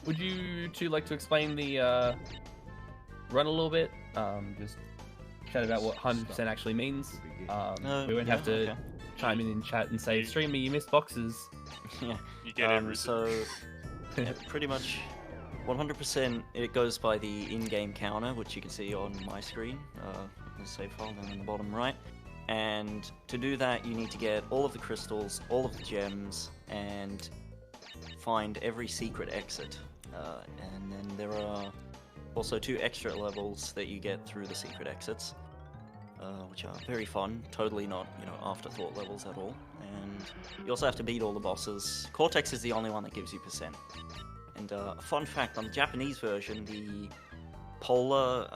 would you two like to explain the run a little bit? Just chat about what 100% actually means. We won't have to chime in chat and say, "Streamer, you missed boxes." Yeah. You get everything. So yeah, pretty much 100% it goes by the in-game counter, which you can see on my screen, the save file down in the bottom right. And to do that, you need to get all of the crystals, all of the gems, and find every secret exit. And then there are also 2 extra levels that you get through the secret exits, which are very fun. Totally not, afterthought levels at all. And you also have to beat all the bosses. Cortex is the only one that gives you %. And a fun fact, on the Japanese version, the Polar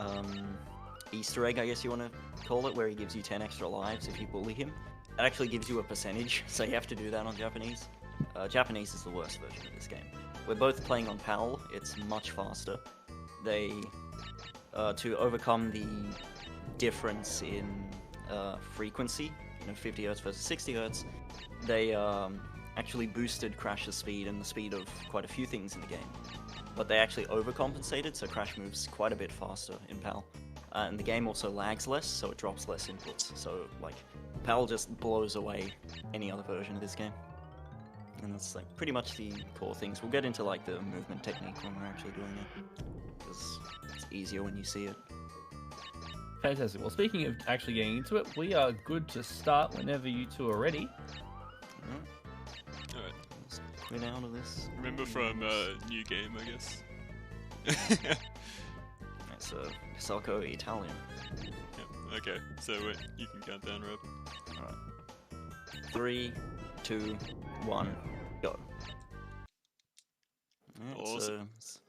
Easter egg, I guess you want to call it, where he gives you 10 extra lives if you bully him, that actually gives you a %, so you have to do that on Japanese. Japanese is the worst version of this game. We're both playing on PAL, it's much faster. They, to overcome the difference in frequency, 50 Hz versus 60 Hz, they actually boosted Crash's speed and the speed of quite a few things in the game. But they actually overcompensated, so Crash moves quite a bit faster in PAL. And the game also lags less, so it drops less inputs. So, PAL just blows away any other version of this game. And that's, pretty much the core things. We'll get into, the movement technique when we're actually doing it, because it's easier when you see it. Fantastic. Well, speaking of actually getting into it, we are good to start whenever you two are ready. Alright. Let's quit out of this. Remember from New Game, I guess. So, I guess I'll go Italian. Yeah, okay, so you can count down, Rob. Alright. 3, 2, 1, go. Alright, Awesome. So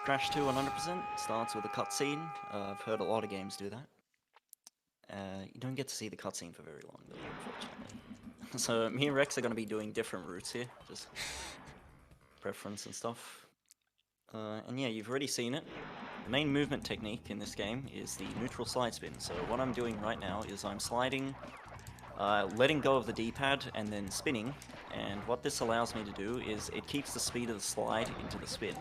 Crash 2 100% starts with a cutscene. I've heard a lot of games do that. You don't get to see the cutscene for very long, though, unfortunately. So me and Rex are going to be doing different routes here, just preference and stuff. And yeah, you've already seen it. The main movement technique in this game is the neutral slide spin. So what I'm doing right now is I'm sliding, letting go of the D-pad and then spinning. And what this allows me to do is it keeps the speed of the slide into the spin.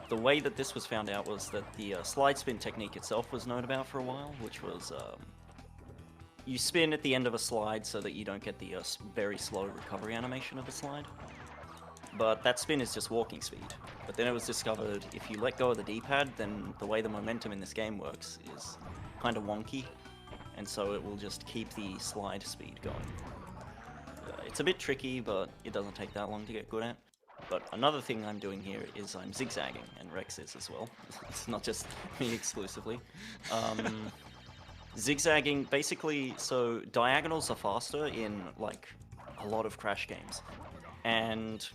The way that this was found out was that the slide spin technique itself was known about for a while, which was you spin at the end of a slide so that you don't get the very slow recovery animation of the slide. But that spin is just walking speed. But then it was discovered if you let go of the D-pad, then the way the momentum in this game works is kind of wonky, and so it will just keep the slide speed going. It's a bit tricky, but it doesn't take that long to get good at. But another thing I'm doing here is I'm zigzagging, and Rex is as well. It's not just me exclusively. Zigzagging, basically, so diagonals are faster in, a lot of Crash games. And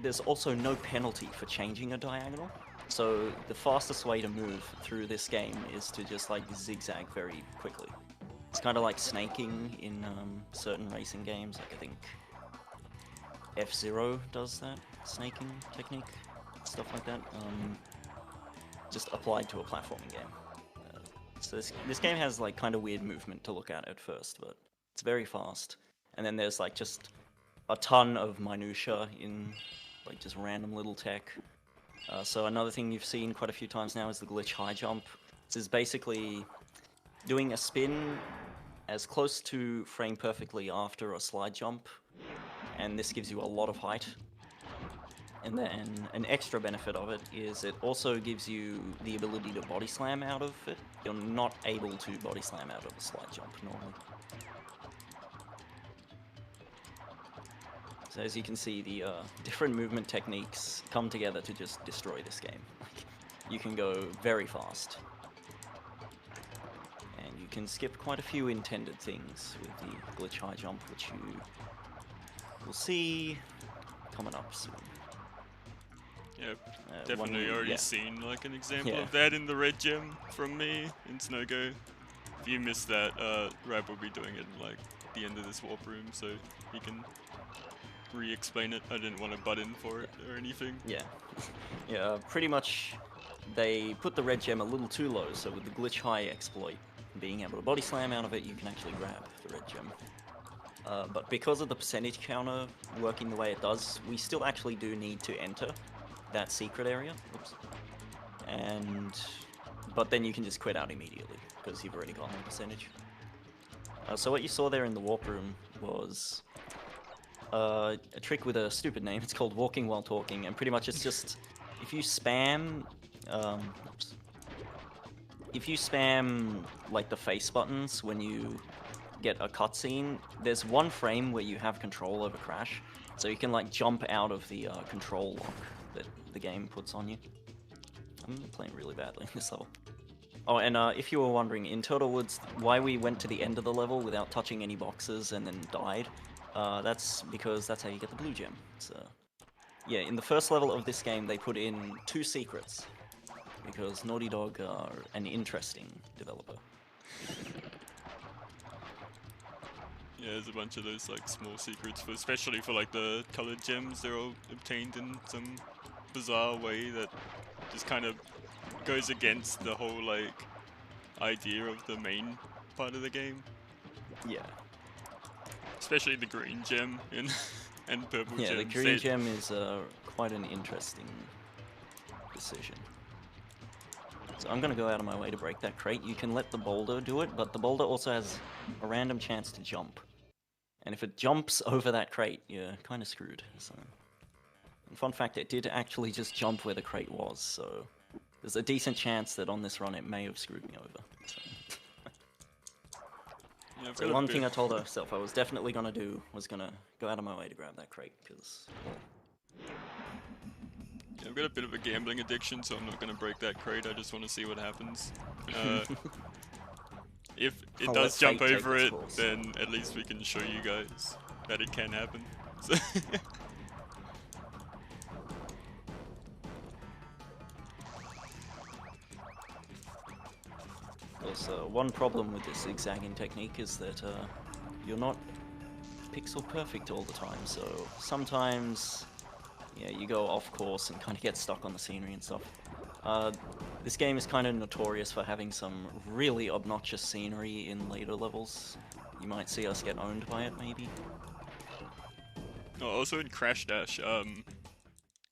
there's also no penalty for changing a diagonal. So the fastest way to move through this game is to just, zigzag very quickly. It's kind of like snaking in certain racing games, I think F-Zero does that snaking technique, stuff like that, just applied to a platforming game. So this game has kind of weird movement to look at first, but it's very fast. And then there's just a ton of minutia in just random little tech. So another thing you've seen quite a few times now is the glitch high jump. This is basically doing a spin as close to frame perfectly after a slide jump, and this gives you a lot of height. And then an extra benefit of it is it also gives you the ability to body slam out of it. You're not able to body slam out of a slide jump normally. So as you can see, the different movement techniques come together to just destroy this game. You can go very fast, and you can skip quite a few intended things with the glitch high jump, which you will see coming up soon. Yeah, definitely already seen an example of that in the red gem from me in Snowgo. If you missed that, Rab will be doing it in the end of this warp room, so he can re-explain it. I didn't want to butt in for it or anything. Yeah, yeah. Pretty much, they put the red gem a little too low, so with the glitch high exploit, being able to body slam out of it, you can actually grab the red gem. But because of the percentage counter working the way it does, we still actually do need to enter. that secret area. Oops. But then you can just quit out immediately because you've already gotten the percentage. So what you saw there in the warp room was a trick with a stupid name. It's called walking while talking, and pretty much it's just if you spam like the face buttons when you get a cutscene, there's one frame where you have control over Crash, so you can like jump out of the control lock that the game puts on you. I'm playing really badly in this level. Oh, and if you were wondering, in Turtle Woods, why we went to the end of the level without touching any boxes and then died, that's because that's how you get the blue gem. So, yeah, in the first level of this game, they put in 2 secrets, because Naughty Dog are an interesting developer. Yeah, there's a bunch of those like small secrets, especially for like the colored gems. They're all obtained in some bizarre way that just kind of goes against the whole like idea of the main part of the game. Yeah. Especially the green gem and purple gem. Yeah, the green gem is quite an interesting decision. So I'm gonna go out of my way to break that crate. You can let the boulder do it, but the boulder also has a random chance to jump. And if it jumps over that crate, you're kind of screwed. So, and fun fact, it did actually just jump where the crate was, so there's a decent chance that on this run it may have screwed me over. So, yeah, so one thing I told myself I was definitely gonna do was gonna go out of my way to grab that crate, because... Yeah, I've got a bit of a gambling addiction, so I'm not gonna break that crate, I just want to see what happens. If it does jump over it, then at least we can show you guys that it can happen. So Also, one problem with this zigzagging technique is that you're not pixel perfect all the time, so sometimes yeah, you go off course and kind of get stuck on the scenery and stuff. This game is kind of notorious for having some really obnoxious scenery in later levels. You might see us get owned by it, maybe. Oh, also in Crash Dash,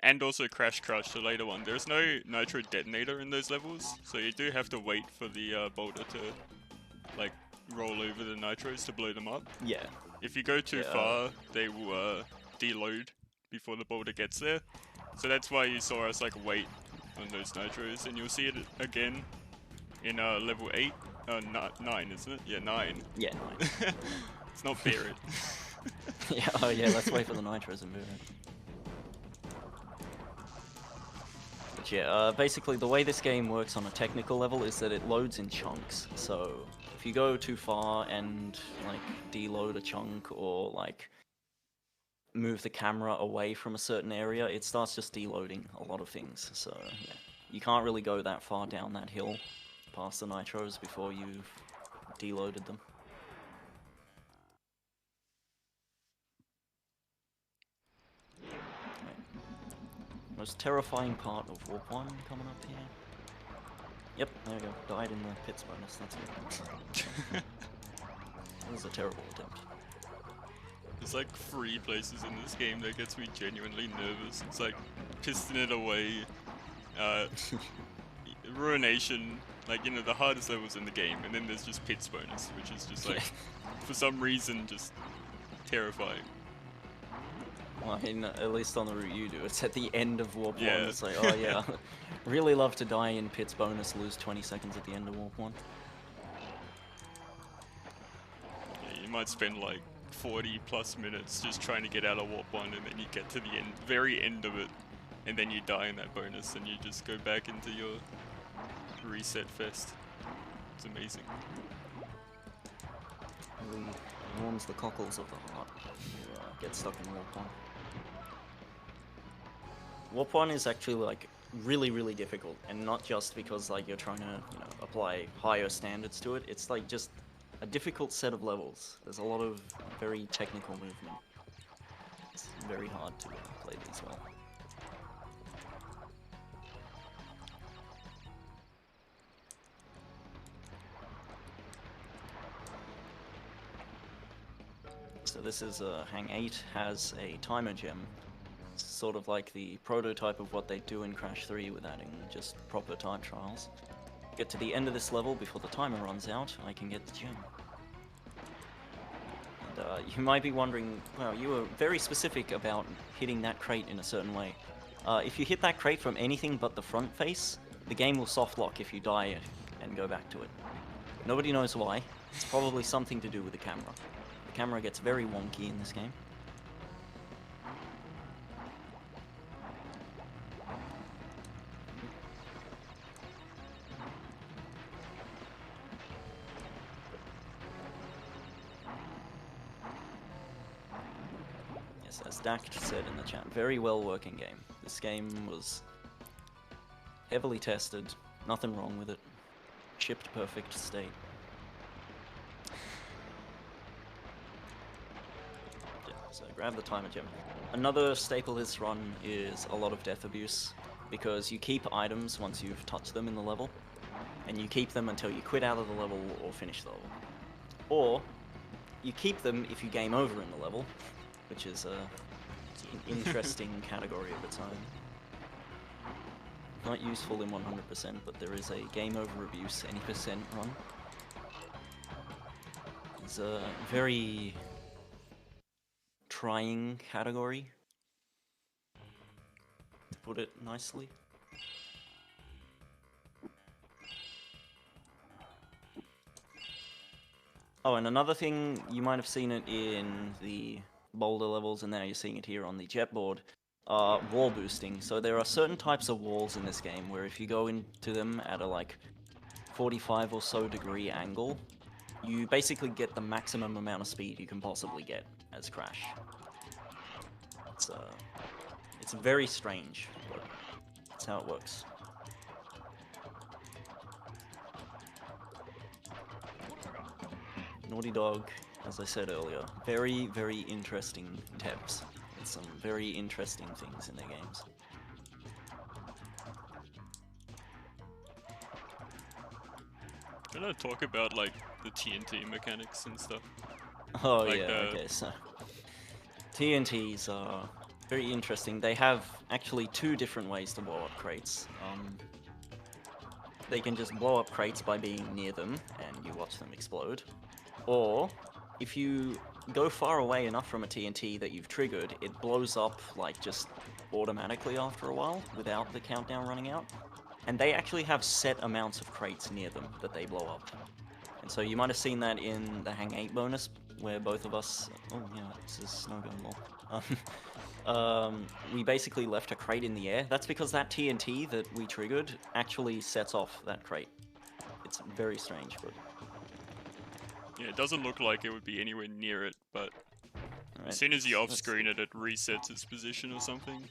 and also Crash Crush, the later one, there's no nitro detonator in those levels, so you do have to wait for the boulder to like roll over the nitros to blow them up. Yeah. If you go too far, they will deload before the boulder gets there. So that's why you saw us like wait on those nitros, and you'll see it again in level 8, 9, isn't it? Yeah, 9. Yeah, 9. It's not Barrett. Yeah, oh yeah, let's wait for the nitros and move it. But yeah, basically the way this game works on a technical level is that it loads in chunks. So if you go too far and like deload a chunk or like move the camera away from a certain area, it starts just deloading a lot of things. So yeah, you can't really go that far down that hill past the nitros before you've deloaded them. Most terrifying part of Warp 1 coming up here. Yep, there we go. Died in the pits bonus, that's it. That was a terrible attempt. There's like 3 places in this game that gets me genuinely nervous. It's like Piston It Away, Ruination, like, you know, the hardest levels in the game, and then there's just Pits bonus, which is just like, for some reason, just terrifying. Well, I mean, at least on the route you do, it's at the end of Warp 1, Yeah. it's like, oh yeah, really love to die in Pits bonus, lose 20 seconds at the end of Warp 1. Yeah, you might spend like 40 plus minutes just trying to get out of Warp 1, and then you get to the end, very end of it, and then you die in that bonus, and you just go back into your reset fest. It's amazing. Really warms the cockles of the heart to get stuck in Warp 1. Warp 1 is actually like really difficult, and not just because like you're trying to, you know, apply higher standards to it. It's like just a difficult set of levels. There's a lot of very technical movement. It's very hard to play these well. So this is Hang 8, has a timer gem. sort of like the prototype of what they do in Crash 3 with adding just proper time trials. Get to the end of this level before the timer runs out, I can get the gem. And you might be wondering, well, you were very specific about hitting that crate in a certain way. If you hit that crate from anything but the front face, the game will soft lock if you die and go back to it. Nobody knows why. It's probably something to do with the camera. The camera gets very wonky in this game. Yes, as Dact said in the chat, very well working game. This game was heavily tested, nothing wrong with it. Shipped perfect state. Yeah, so grab the timer gem. Another staple of this run is a lot of death abuse, because you keep items once you've touched them in the level, and you keep them until you quit out of the level or finish the level. Or, you keep them if you game over in the level, which is an interesting category of its own. Not useful in 100%, but there is a game over abuse any percent run. It's a very trying category, to put it nicely. Oh, and another thing, you might have seen it in the boulder levels, and now you're seeing it here on the jet board. Wall boosting. So there are certain types of walls in this game where if you go into them at a like 45 or so degree angle, you basically get the maximum amount of speed you can possibly get as Crash. It's very strange, but that's how it works. Naughty Dog, as I said earlier, very, very interesting devs. Some very interesting things in their games. Can I talk about like the TNT mechanics and stuff? Oh like yeah, okay, so TNTs are very interesting. They have actually two different ways to blow up crates. They can just blow up crates by being near them and you watch them explode. Or, if you go far away enough from a TNT that you've triggered, it blows up like just automatically after a while without the countdown running out. And they actually have set amounts of crates near them that they blow up. And so you might have seen that in the Hang 8 bonus where both of us... Oh yeah, this is snow gun lol. We basically left a crate in the air. That's because that TNT that we triggered actually sets off that crate. It's very strange, but... Yeah, it doesn't look like it would be anywhere near it, but as soon as you off-screen it, it resets its position or something.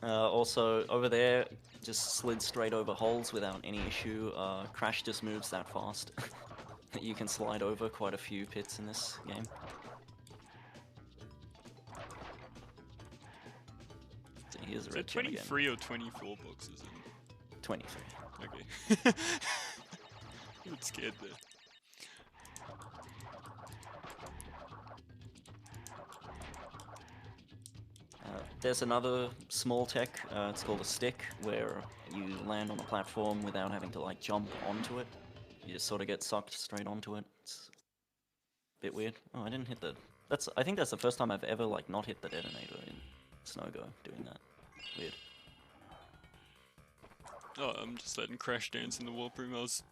Also, over there, just slid straight over holes without any issue. Crash just moves that fast. You can slide over quite a few pits in this game. So here's a red gem again. 23 or 24 boxes in? 23. Okay. I was scared there. There's another small tech, it's called a stick, where you land on a platform without having to like jump onto it. You just sort of get sucked straight onto it. It's a bit weird. Oh, I didn't hit the... I think that's the first time I've ever like not hit the detonator in Snowgo doing that. Weird. Oh, I'm just letting Crash dance in the warp room. I was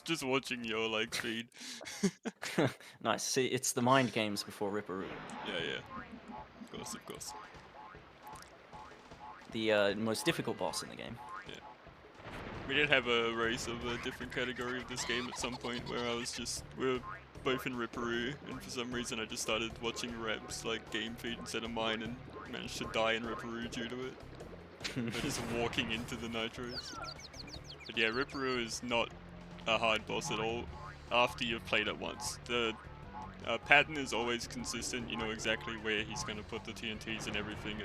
just watching your like feed. Nice. See, it's the mind games before Ripperoo. Yeah. Of course, of course. The most difficult boss in the game. Yeah. We did have a race of a different category of this game at some point where we were both in Ripperoo, and for some reason I just started watching Reb's like game feed instead of mine and managed to die in Ripperoo due to it. By just walking into the nitros. But yeah, Ripperoo is not a hard boss at all after you've played it once. The pattern is always consistent, you know exactly where he's going to put the TNTs and everything.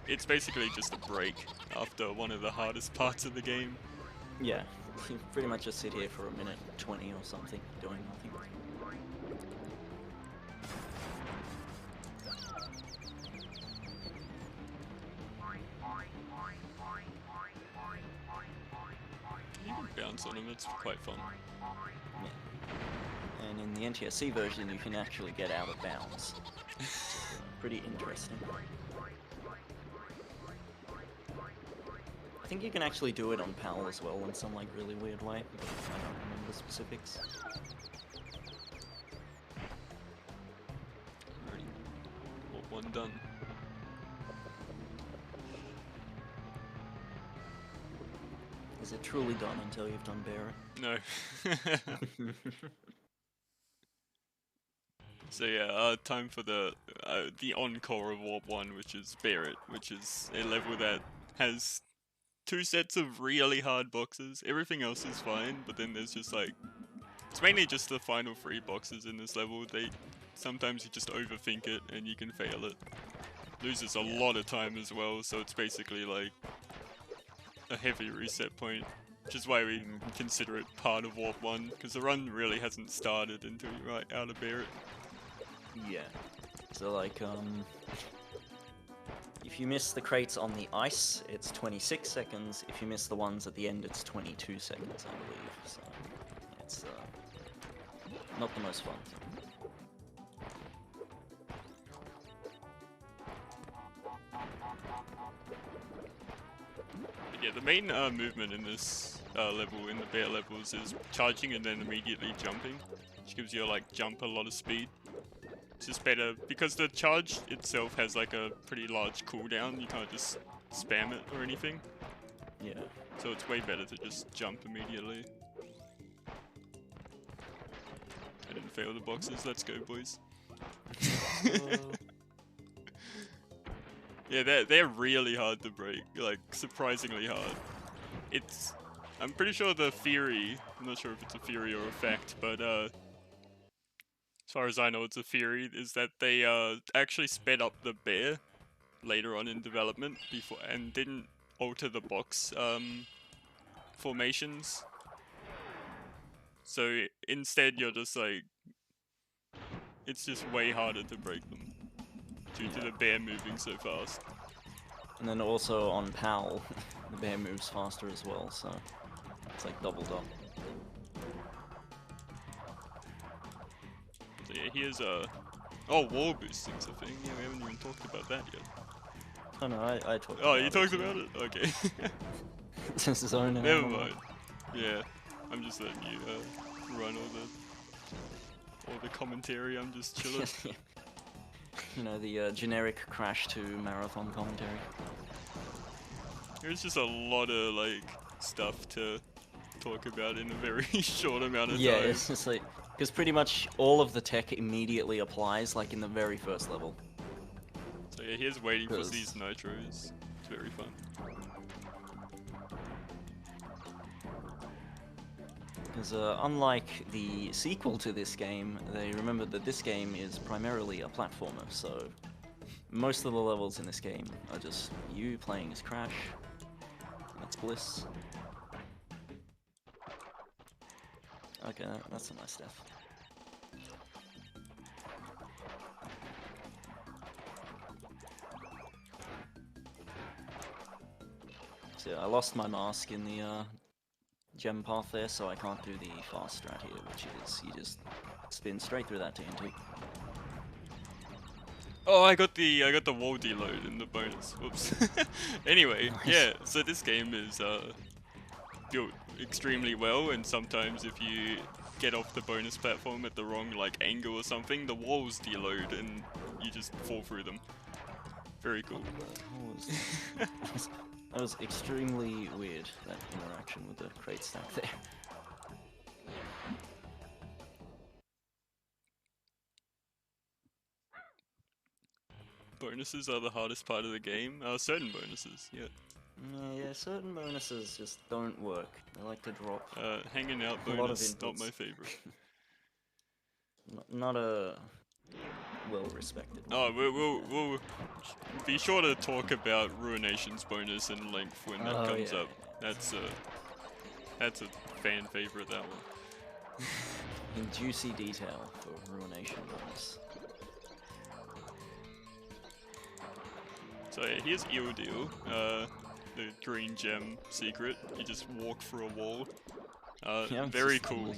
It's basically just a break after one of the hardest parts of the game. Yeah, you pretty much just sit here for a minute 20 or something, doing nothing. bounce on them. It's quite fun. Yeah. And in the NTSC version, you can actually get out of bounds. Pretty interesting. I think you can actually do it on PAL as well in some like really weird way. I don't remember the specifics. Already. One done. Is it truly done until you've done Bear? No. So yeah, time for the encore of Warp 1, which is Bear It, which is a level that has 2 sets of really hard boxes. Everything else is fine, but then there's just like, it's mainly just the final 3 boxes in this level. Sometimes you just overthink it and you can fail it. Loses a lot of time as well, so it's basically like a heavy reset point, which is why we consider it part of Warp 1, because the run really hasn't started until you're right out of Bear It. Yeah. So like, if you miss the crates on the ice, it's 26 seconds. If you miss the ones at the end, it's 22 seconds, I believe. So it's not the most fun thing. Yeah, the main movement in this level, in the bear levels, is charging and then immediately jumping, which gives you like jump a lot of speed. It's just better because the charge itself has like a pretty large cooldown. You can't just spam it or anything. Yeah. So it's way better to just jump immediately. I didn't fail the boxes. Let's go, boys. Yeah, they're really hard to break, like surprisingly hard. I'm pretty sure the theory, I'm not sure if it's a theory or a fact, but as far as I know it's a theory, is that they actually sped up the bear later on in development before and didn't alter the box formations. So instead you're just like, it's just way harder to break them due to the bear moving so fast. And then also on PAL, the bear moves faster as well, so it's like doubled up. So yeah, here's oh, wall boosting's a thing. Yeah, we haven't even talked about that yet. Oh no, I talked about it. Oh, you talked about it? Okay. Since his own. Never mind. Yeah, I'm just letting you run all the commentary. I'm just chilling. You know, the generic Crash 2 marathon commentary. There's just a lot of like stuff to talk about in a very short amount of time. Yeah, it's just like, because pretty much all of the tech immediately applies, like in the very first level. So yeah, here's waiting for these nitros. It's very fun. Because unlike the sequel to this game, they remembered that this game is primarily a platformer, so most of the levels in this game are just you playing as Crash. That's bliss. Okay, that's some nice stuff. So yeah, I lost my mask in the gem path there, so I can't do the fast strat here, which is you just spin straight through that TNT. Oh, I got the wall deload in the bonus. Whoops. Anyway, nice. Yeah. So this game is built extremely well, and sometimes if you get off the bonus platform at the wrong like angle or something, the walls deload and you just fall through them. Very cool. That was extremely weird, that interaction with the crate stack there. Bonuses are the hardest part of the game. Certain bonuses, yeah. Yeah, certain bonuses just don't work. They like to drop. Hanging out bonus, not my favorite. Not a well-respected one. Oh, we'll be sure to talk about Ruination's bonus and length when that comes up. That's a fan favorite, that one. In juicy detail for Ruination bonus. So yeah, here's Deal, the green gem secret. You just walk through a wall. Yeah, very cool.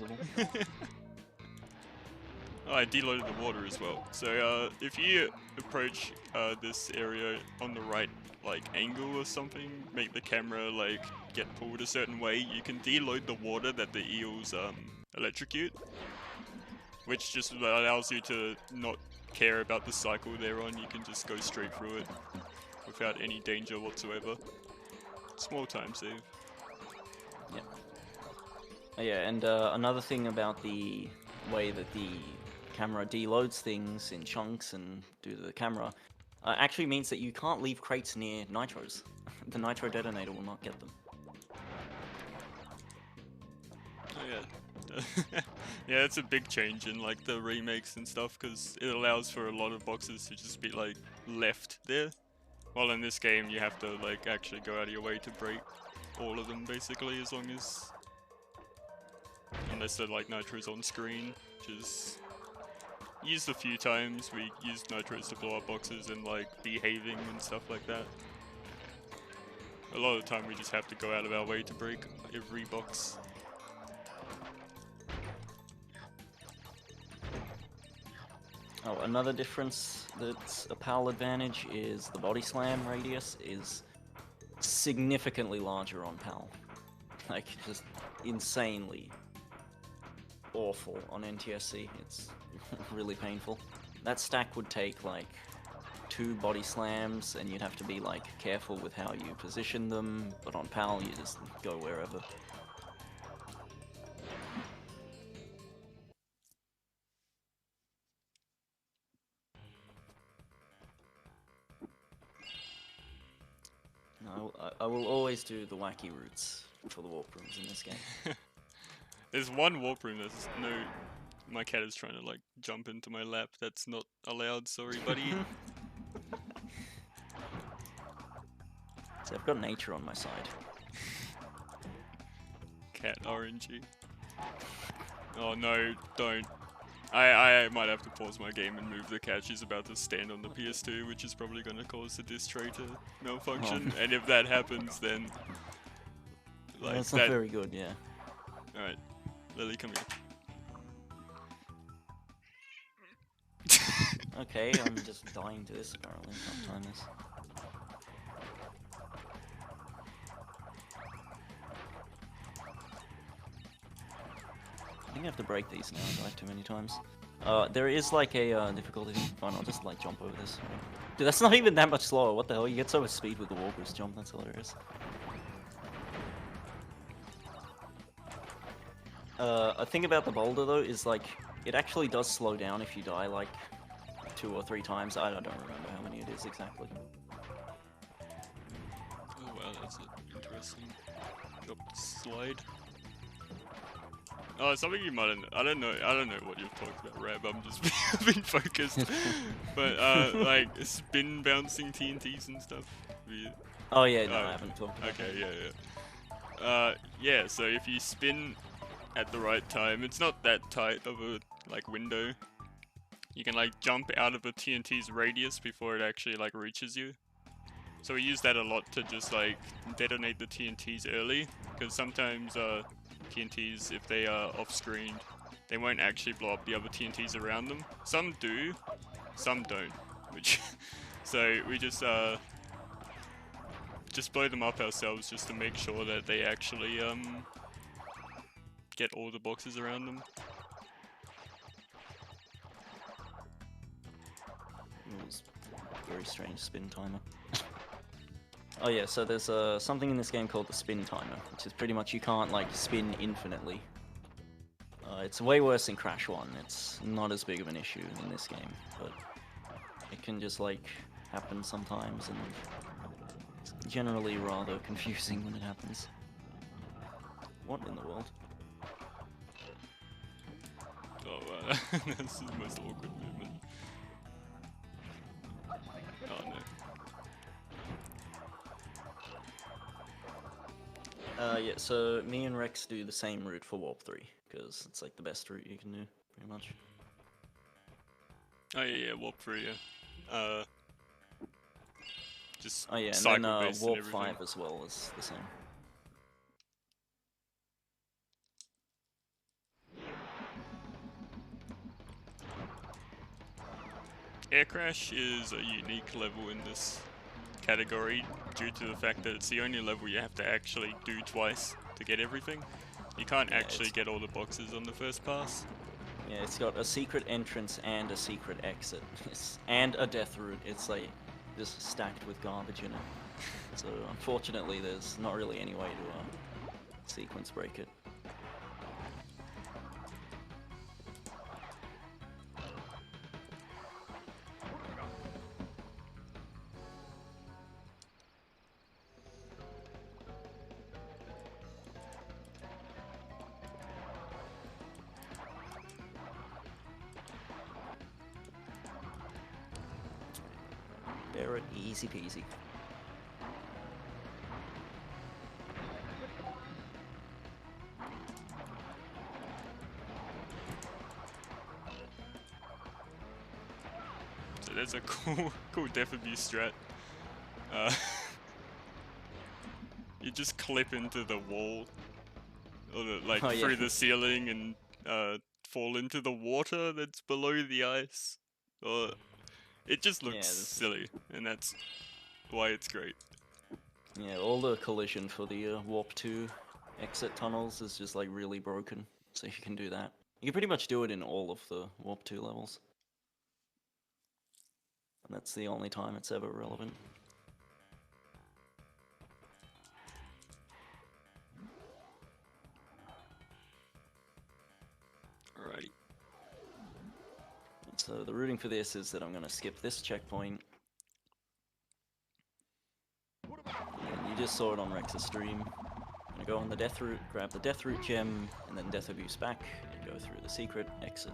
Oh, I deloaded the water as well. So if you approach this area on the right like angle or something, make the camera like get pulled a certain way, you can deload the water that the eels electrocute, which just allows you to not care about the cycle they're on. You can just go straight through it without any danger whatsoever. Small time save. Yeah. Yeah, and another thing about the way that the camera deloads things in chunks and due to the camera actually means that you can't leave crates near nitros. The nitro detonator will not get them. Oh yeah. Yeah, it's a big change in like the remakes and stuff, because it allows for a lot of boxes to just be like left there. While in this game you have to like actually go out of your way to break all of them basically, as long as... Unless they're like nitros on screen, which is used a few times. We used nitros to blow up boxes and like behaving and stuff like that. A lot of the time we just have to go out of our way to break every box. Oh, another difference that's a PAL advantage is the body slam radius is significantly larger on PAL. Like, just insanely awful on NTSC. It's really painful. That stack would take like 2 body slams, and you'd have to be like careful with how you position them, but on PAL you just go wherever. No, I will always do the wacky routes for the warp rooms in this game. There's one warp room that's no... My cat is trying to like jump into my lap. That's not allowed, sorry buddy. See, I've got nature on my side. Cat RNG. Oh no, don't. I might have to pause my game and move the cat. She's about to stand on the PS2, which is probably going to cause the disc tray to malfunction. And if that happens, then... Like, that's not very good, yeah. Alright, Lily, come here. Okay, I'm just dying to this apparently. I'll time this. I think I have to break these now. I died too many times. There is like a difficulty thing. Fine, I'll just like jump over this. Dude, that's not even that much slower. What the hell? You get so much speed with the wall boost jump. That's hilarious. A thing about the boulder though is like it actually does slow down if you die like 2 or 3 times. I don't remember how many it is exactly. Oh wow, that's an interesting drop slide. Oh, something you might have... I don't know what you've talked about, Rab. I'm just being focused. But like spin bouncing TNTs and stuff. Oh yeah, no, I haven't talked about that. Okay, yeah. Yeah, so if you spin at the right time, it's not that tight of a like window. You can like jump out of a TNT's radius before it actually like reaches you. So we use that a lot to just like detonate the TNTs early, because sometimes TNTs, if they are off-screen, they won't actually blow up the other TNTs around them. Some do, some don't. Which, so we just blow them up ourselves just to make sure that they actually get all the boxes around them. It was a very strange spin timer. Oh yeah, so there's something in this game called the spin timer, which is pretty much you can't like spin infinitely. It's way worse in Crash 1. It's not as big of an issue in this game, but it can just like happen sometimes, and it's generally rather confusing when it happens. What in the world? Oh, that's the most awkward movement. Oh no. Yeah, so me and Rex do the same route for Warp 3, because it's like the best route you can do, pretty much. Oh yeah, Warp 3, yeah. Just oh yeah, and then Warp 5 as well is the same. Air Crash is a unique level in this category due to the fact that it's the only level you have to actually do twice to get everything. You can't actually get all the boxes on the first pass. Yeah, it's got a secret entrance and a secret exit. And a death route. It's like just stacked with garbage in it. So unfortunately there's not really any way to sequence break it. Bear it easy peasy. So there's a cool death abuse strat. You just clip into the wall, or through the ceiling, and fall into the water that's below the ice. Or it just looks silly, and that's why it's great. Yeah, all the collision for the Warp 2 exit tunnels is just like really broken, so you can do that. You can pretty much do it in all of the Warp 2 levels. And that's the only time it's ever relevant. Alrighty. So the routing for this is that I'm going to skip this checkpoint. And you just saw it on Rex's stream. I'm going to go on the death route, grab the death route gem, and then death abuse back, and go through the secret exit.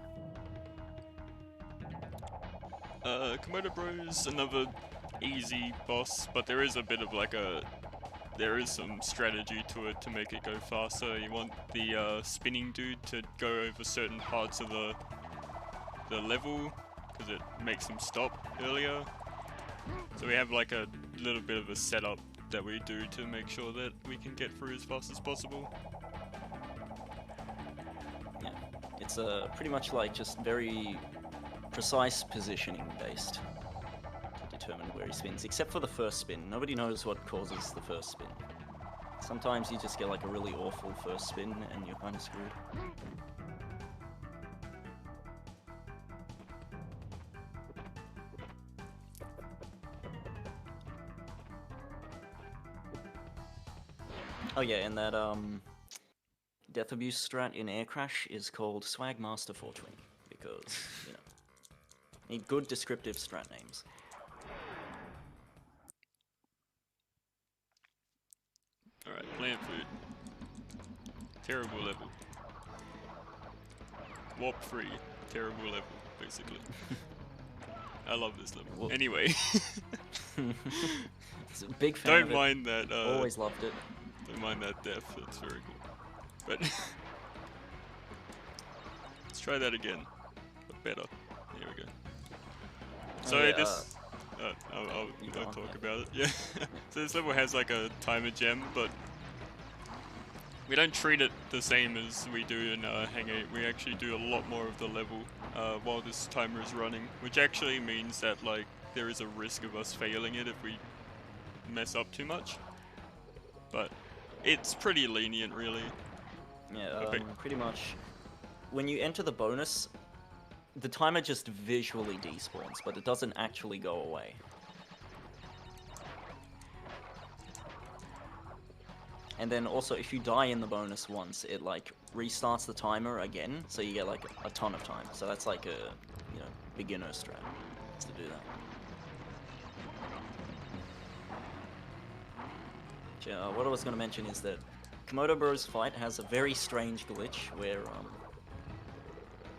Komodo Bros, another easy boss, but there is a bit of like there is some strategy to it to make it go faster. You want the spinning dude to go over certain parts of the level, because it makes him stop earlier. So we have like a little bit of a setup that we do to make sure that we can get through as fast as possible. Yeah, it's pretty much like just very precise positioning based to determine where he spins, except for the first spin. Nobody knows what causes the first spin. Sometimes you just get like a really awful first spin and you're kind of screwed. Oh yeah, and that death abuse strat in Air Crash is called Swagmaster 420 because, you know, need good descriptive strat names. Alright, plant food. Terrible level. Warp free. Terrible level, basically. I love this level. Well, anyway. It's a big fan Don't mind that. Always loved it. Don't mind that death, that's very cool. But let's try that again, but better. Here we go. So yeah, this, I'll talk about it. Yeah. So this level has like a timer gem, but we don't treat it the same as we do in Hang 8. We actually do a lot more of the level while this timer is running, which actually means that like there is a risk of us failing it if we mess up too much. But it's pretty lenient, really. Yeah, pretty much. When you enter the bonus, the timer just visually despawns, but it doesn't actually go away. And then also, if you die in the bonus once, it like restarts the timer again, so you get like a ton of time. So that's like a, you know, beginner strat to do that. What I was going to mention is that Komodo Bros fight has a very strange glitch where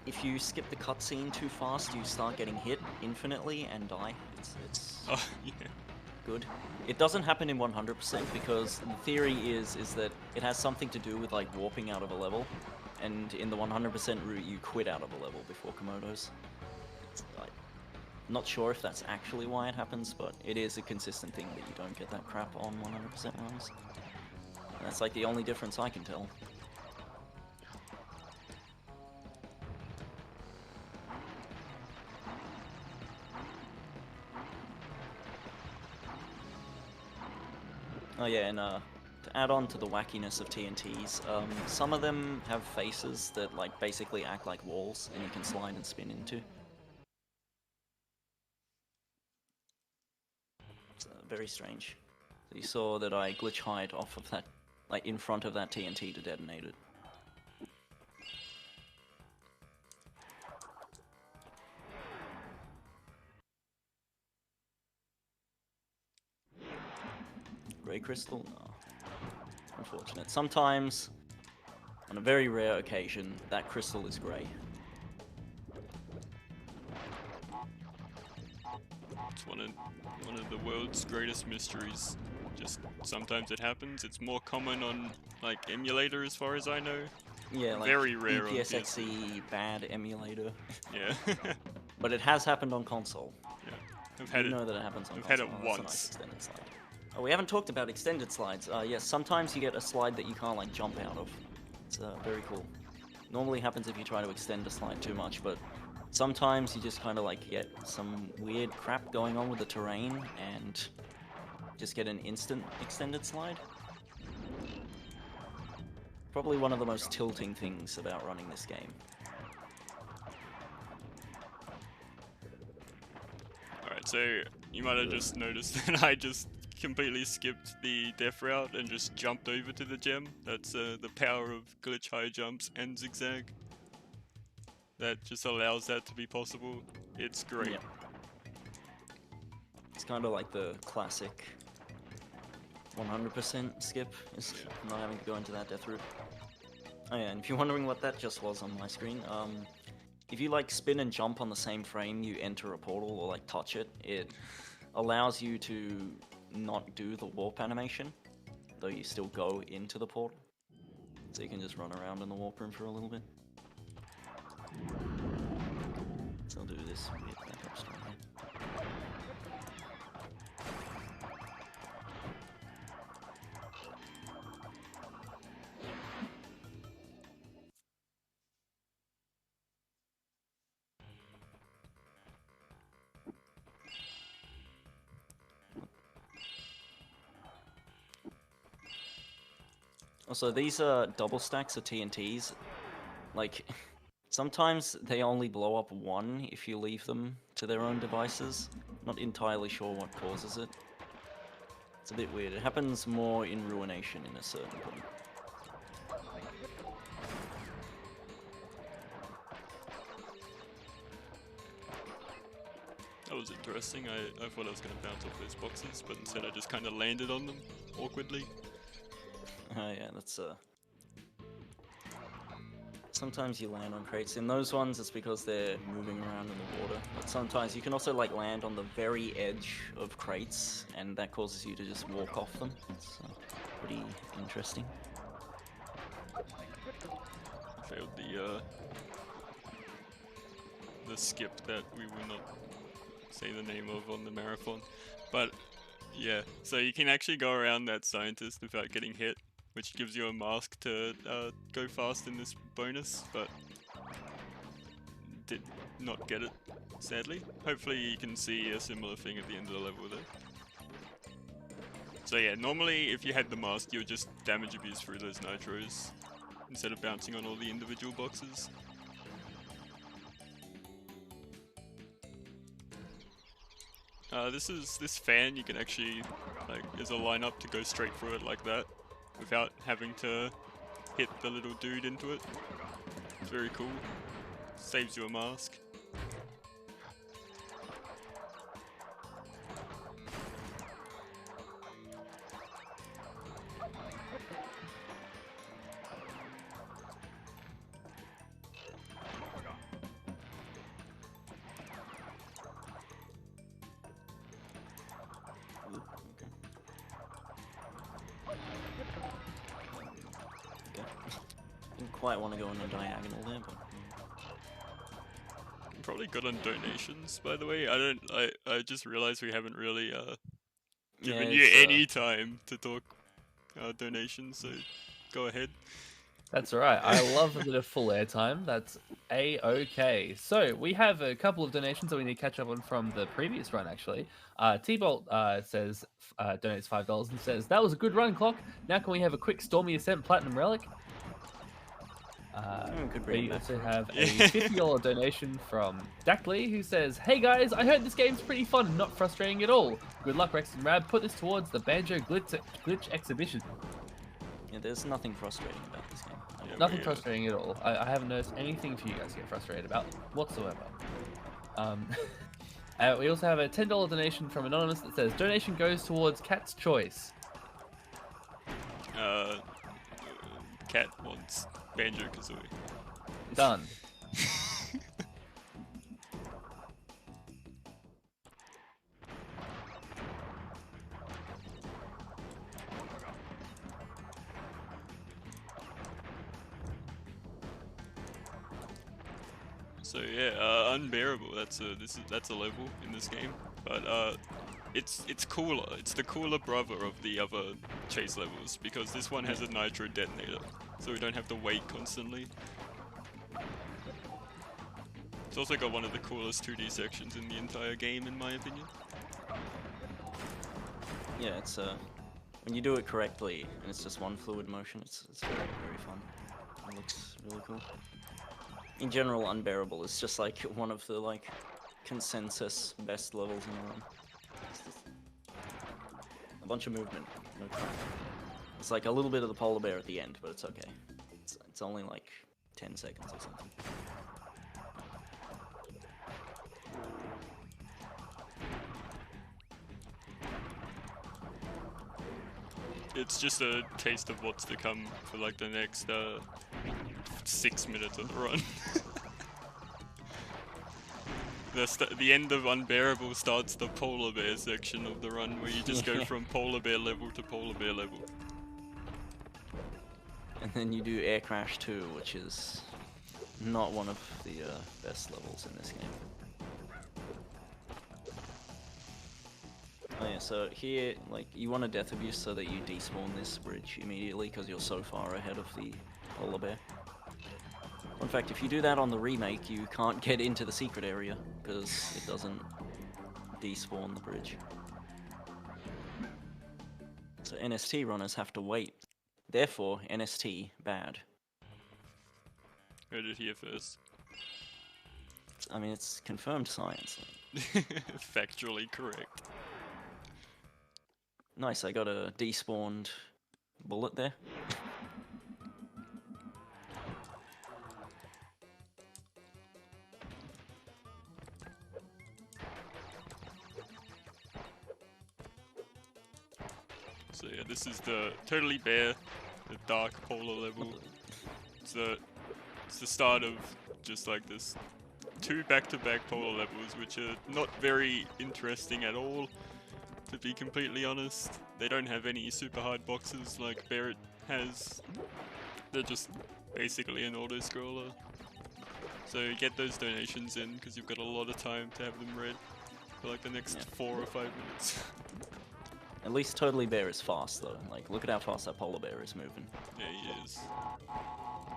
if you skip the cutscene too fast, you start getting hit infinitely and die. It's oh, yeah. Good. It doesn't happen in 100% because the theory is that it has something to do with like warping out of a level, and in the 100% route you quit out of a level before Komodos. It's like, not sure if that's actually why it happens, but it is a consistent thing that you don't get that crap on 100% runs. And that's like the only difference I can tell. Oh yeah, and to add on to the wackiness of TNTs, some of them have faces that like basically act like walls, and you can slide and spin into. It's very strange. So you saw that I glitch hide off of that, like in front of that TNT to detonate it. Grey crystal? No. Unfortunate. Sometimes, on a very rare occasion, that crystal is grey. It's one of the world's greatest mysteries. Just sometimes it happens. It's more common on like emulator, as far as I know. Yeah, like very rare on EPSXE bad emulator. Yeah. But it has happened on console. Yeah, I've had know that it happens on I've console. had it That's once. a nice extended slide. Oh, we haven't talked about extended slides. Yes, sometimes you get a slide that you can't like jump out of. It's very cool. Normally happens if you try to extend a slide too much, but sometimes you just kind of like get some weird crap going on with the terrain and just get an instant extended slide. Probably one of the most tilting things about running this game. Alright, so you might have just noticed that I just completely skipped the death route and just jumped over to the gem. That's the power of glitch high jumps and zigzag. That just allows that to be possible. It's great. Yeah. It's kind of like the classic 100% skip, is not having to go into that death route. Oh yeah, and if you're wondering what that just was on my screen, if you like spin and jump on the same frame you enter a portal or like touch it, it allows you to not do the warp animation, though you still go into the portal. So you can just run around in the warp room for a little bit. So I'll do this with backup straight here. Also, these double stacks of TNTs, like, sometimes they only blow up one if you leave them to their own devices. Not entirely sure what causes it. It's a bit weird. It happens more in Ruination in a certain point. That was interesting. I thought I was going to bounce off those boxes, but instead I just kind of landed on them awkwardly. Yeah, that's sometimes you land on crates. In those ones, it's because they're moving around in the water. But sometimes you can also like land on the very edge of crates, and that causes you to just walk off them. It's pretty interesting. Failed the skip that we will not say the name of on the marathon, but yeah. So you can actually go around that scientist without getting hit, which gives you a mask to go fast in this bonus, but did not get it, sadly. Hopefully you can see a similar thing at the end of the level though. So yeah, normally if you had the mask you would just damage abuse through those nitros instead of bouncing on all the individual boxes. This fan, you can actually, like, there's a lineup to go straight through it like that, without having to hit the little dude into it. It's very cool. Saves you a mask. Quite want to go in a diagonal there, but probably good on donations, by the way. I just realized we haven't really given you any time to talk donations, so go ahead. That's all right. I love a bit of full airtime. That's a-okay. So we have a couple of donations that we need to catch up on from the previous run, actually. T-Bolt says donates $5 and says, "That was a good run, Clock. Now can we have a quick Stormy Ascent Platinum Relic?" We also have a $50 donation from Dackley, who says, "Hey guys, I heard this game's pretty fun and not frustrating at all. Good luck, Rex and Rab. Put this towards the Banjo Glitch exhibition." Yeah, there's nothing frustrating about this game. Yeah, nothing frustrating at all. I haven't noticed anything for you guys to get frustrated about whatsoever. We also have a $10 donation from Anonymous that says, "Donation goes towards Cat's Choice." Cat wants Banjo-Kazooie. Done. So yeah, unbearable. That's a level in this game, but it's cooler. It's the cooler brother of the other chase levels because this one has a nitro detonator, so we don't have to wait constantly. It's also got one of the coolest 2D sections in the entire game, in my opinion. Yeah, it's when you do it correctly and it's just one fluid motion, it's very fun. It looks really cool. In general, Unbearable is just like one of the consensus best levels in the run. A bunch of movement, no crap. It's like a little bit of the polar bear at the end, but it's okay. It's only like 10 seconds or something. It's just a taste of what's to come for like the next 6 minutes of the run. The end of Unbearable starts the polar bear section of the run, where you just go from polar bear level to polar bear level. And then you do Air Crash 2, which is not one of the best levels in this game. Oh yeah, so here, you want a death abuse so that you despawn this bridge immediately because you're so far ahead of the polar bear. In fact, if you do that on the remake, you can't get into the secret area because it doesn't despawn the bridge. So NST runners have to wait. Therefore, NST bad. Heard it here first. I mean, it's confirmed science. Factually correct. Nice, I got a despawned bullet there. So yeah, this is the Totally Bare, the dark polar level. It's the start of just like this 2 back-to-back polar levels, which are not very interesting at all, to be completely honest. They don't have any super hard boxes like Barrett has. They're just basically an auto-scroller. So get those donations in, because you've got a lot of time to have them read for like the next 4 or 5 minutes. At least Totally Bear is fast though. Look at how fast that polar bear is moving. Yeah, he is.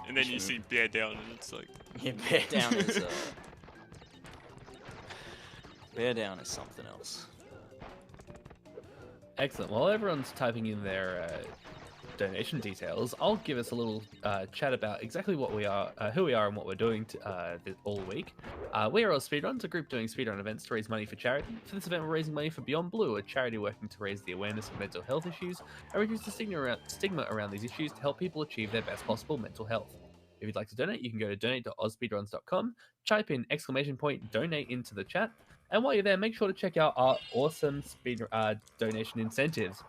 And then you see Bear Down and it's like... Yeah, Bear Down is Bear Down is something else. Excellent. While everyone's typing in their donation details, I'll give us a little chat about exactly what we are, who we are, and what we're doing all week. We are Oz Speedruns, a group doing speedrun events to raise money for charity. For this event, we're raising money for Beyond Blue, a charity working to raise the awareness of mental health issues and reduce the stigma around these issues to help people achieve their best possible mental health. If you'd like to donate, you can go to donate.ozspeedruns.com, type in !donate into the chat, and while you're there, make sure to check out our awesome donation incentives.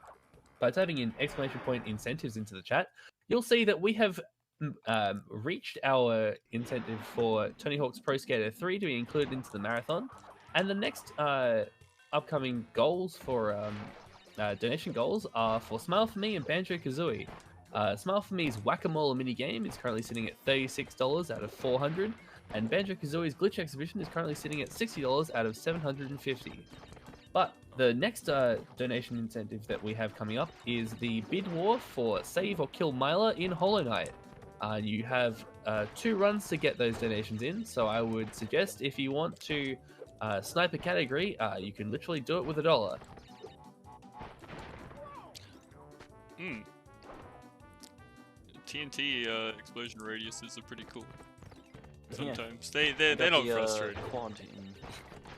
By typing in !incentives into the chat, you'll see that we have reached our incentive for Tony Hawk's Pro Skater 3 to be included into the marathon, and the next upcoming goals for donation goals are for Smile For Me and Banjo-Kazooie. Smile For Me's Whack-A-Mole minigame is currently sitting at $36 out of $400, and Banjo-Kazooie's Glitch Exhibition is currently sitting at $60 out of $750. But the next donation incentive that we have coming up is the bid war for Save or Kill Myla in Hollow Knight. You have 2 runs to get those donations in, so I would suggest if you want to snipe a category, you can literally do it with $1. TNT explosion radiuses are pretty cool. Sometimes yeah. they're not frustrating. Quad in.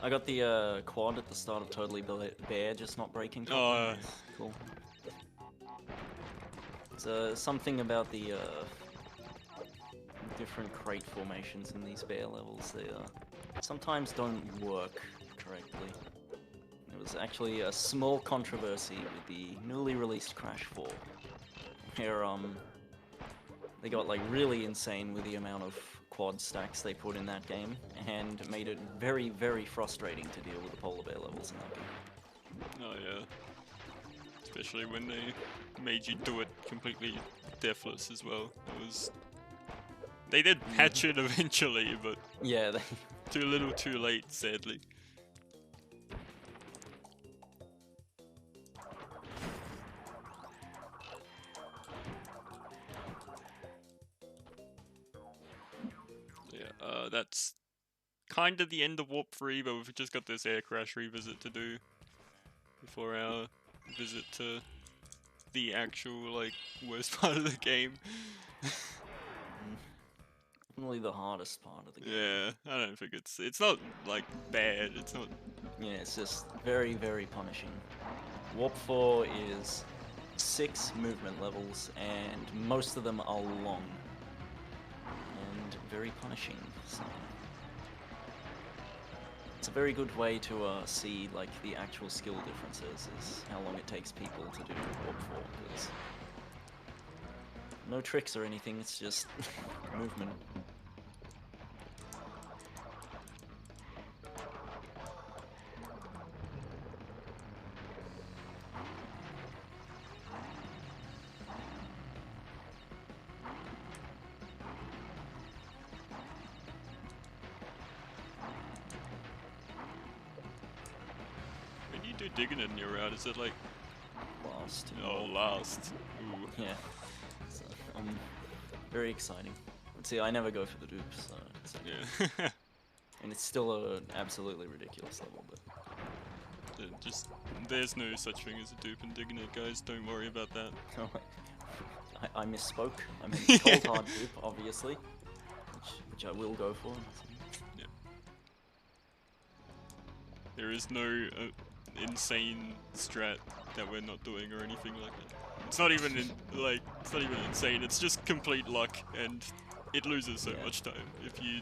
I got the quad at the start of Totally Bare, just not breaking. Oh, cool. It's something about the different crate formations in these bear levels. They sometimes don't work correctly. It was actually a small controversy with the newly released Crash 4, where they got like really insane with the amount of quad stacks they put in that game, and made it very, very frustrating to deal with the polar bear levels in that game. Oh yeah. Especially when they made you do it completely deathless as well. It was... They did patch it eventually, but... Yeah, they... Too little too late, sadly. Yeah, that's kind of the end of Warp 3, but we've just got this air crash revisit to do before our visit to the actual, like, worst part of the game. Definitely the hardest part of the game. Yeah, I don't think it's not, like, bad, it's not... Yeah, it's just very, very punishing. Warp 4 is 6 movement levels, and most of them are long. And very punishing, so... It's a very good way to see like the actual skill differences, is how long it takes people to do Warp 4, because no tricks or anything, it's just movement. Digging it in your route, is it like last? Oh, last. Ooh. Yeah. So, very exciting. But see, I never go for the dupes, so it's yeah. And it's still an absolutely ridiculous level, but just there's no such thing as a dupe in digging it, guys. Don't worry about that. I misspoke. I meant cold hard dupe, obviously, which I will go for. Yeah. There is no insane strat that we're not doing or anything like that. It's not even it's not even insane. It's just complete luck, and it loses so much time if you.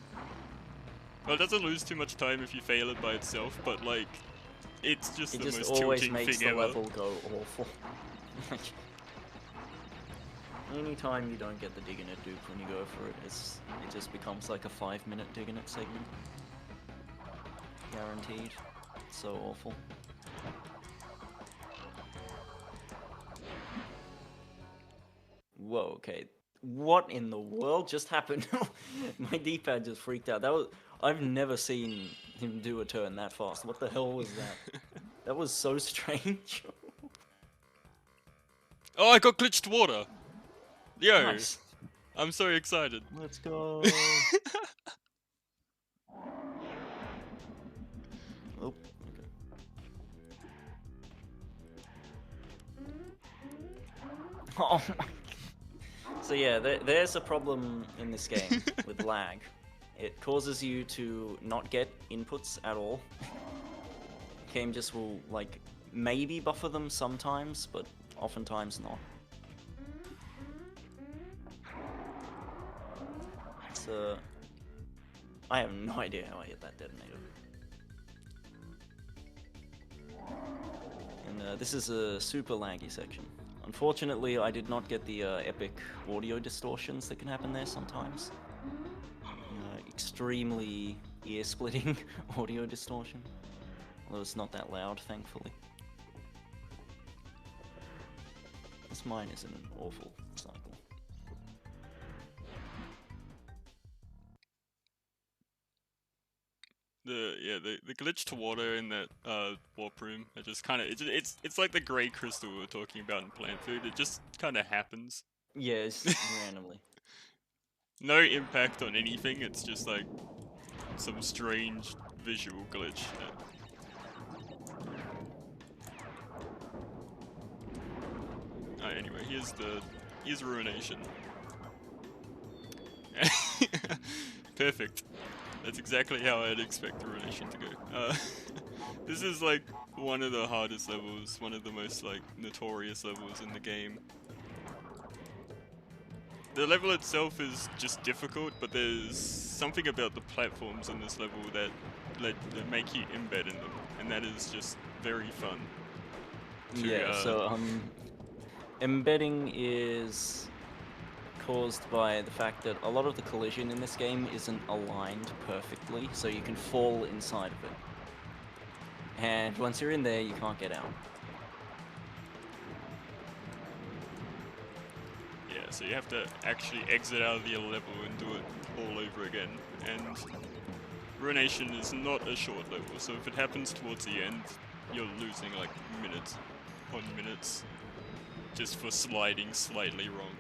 Well, it doesn't lose too much time if you fail it by itself, but like, it's just the most tilting makes thing the ever. level go awful. Anytime you don't get the dig in it dupe when you go for it, it just becomes like a 5-minute dig in it segment. Guaranteed. It's so awful. Whoa, okay. What in the world just happened? My D-pad just freaked out. I've never seen him do a turn that fast. What the hell was that? That was so strange. Oh, I got glitched water! Yo! Nice. I'm so excited. Let's go. Oh, okay. Oh my. So yeah, there's a problem in this game with lag. It causes you to not get inputs at all. Game just will, like, maybe buffer them sometimes, but oftentimes not. So, I have no idea how I hit that detonator. And this is a super laggy section. Unfortunately, I did not get the epic audio distortions that can happen there sometimes. Extremely ear-splitting audio distortion. Although it's not that loud, thankfully. This mine is an awful cycle. The glitch to water in that warp room, it just kind of it's like the grey crystal we were talking about in Plant Food. It just kind of happens. Yeah, it's randomly. no impact on anything, it's just like some strange visual glitch. Anyway, here's Ruination. Perfect. That's exactly how I'd expect Ruination to go. This is like one of the hardest levels, one of the most like notorious levels in the game. The level itself is just difficult, but there's something about the platforms in this level that make you embed in them, and that is just very fun. Embedding is caused by the fact that a lot of the collision in this game isn't aligned perfectly, so you can fall inside of it. And once you're in there, you can't get out. Yeah, so you have to actually exit out of the level and do it all over again. And Ruination is not a short level, so if it happens towards the end, you're losing like minutes on minutes just for sliding slightly wrong.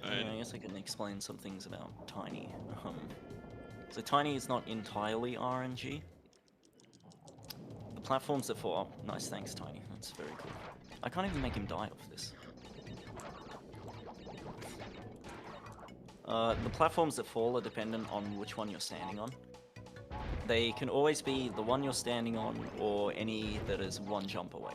Yeah, I guess I can explain some things about Tiny. So Tiny is not entirely RNG. The platforms that fall... Oh, nice, thanks Tiny. That's very cool. I can't even make him die off this. The platforms that fall are dependent on which one you're standing on. They can always be the one you're standing on, or any that is one jump away.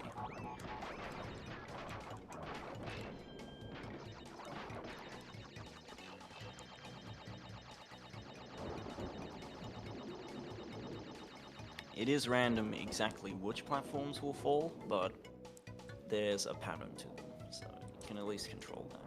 It is random exactly which platforms will fall, but there's a pattern to them, so you can at least control that.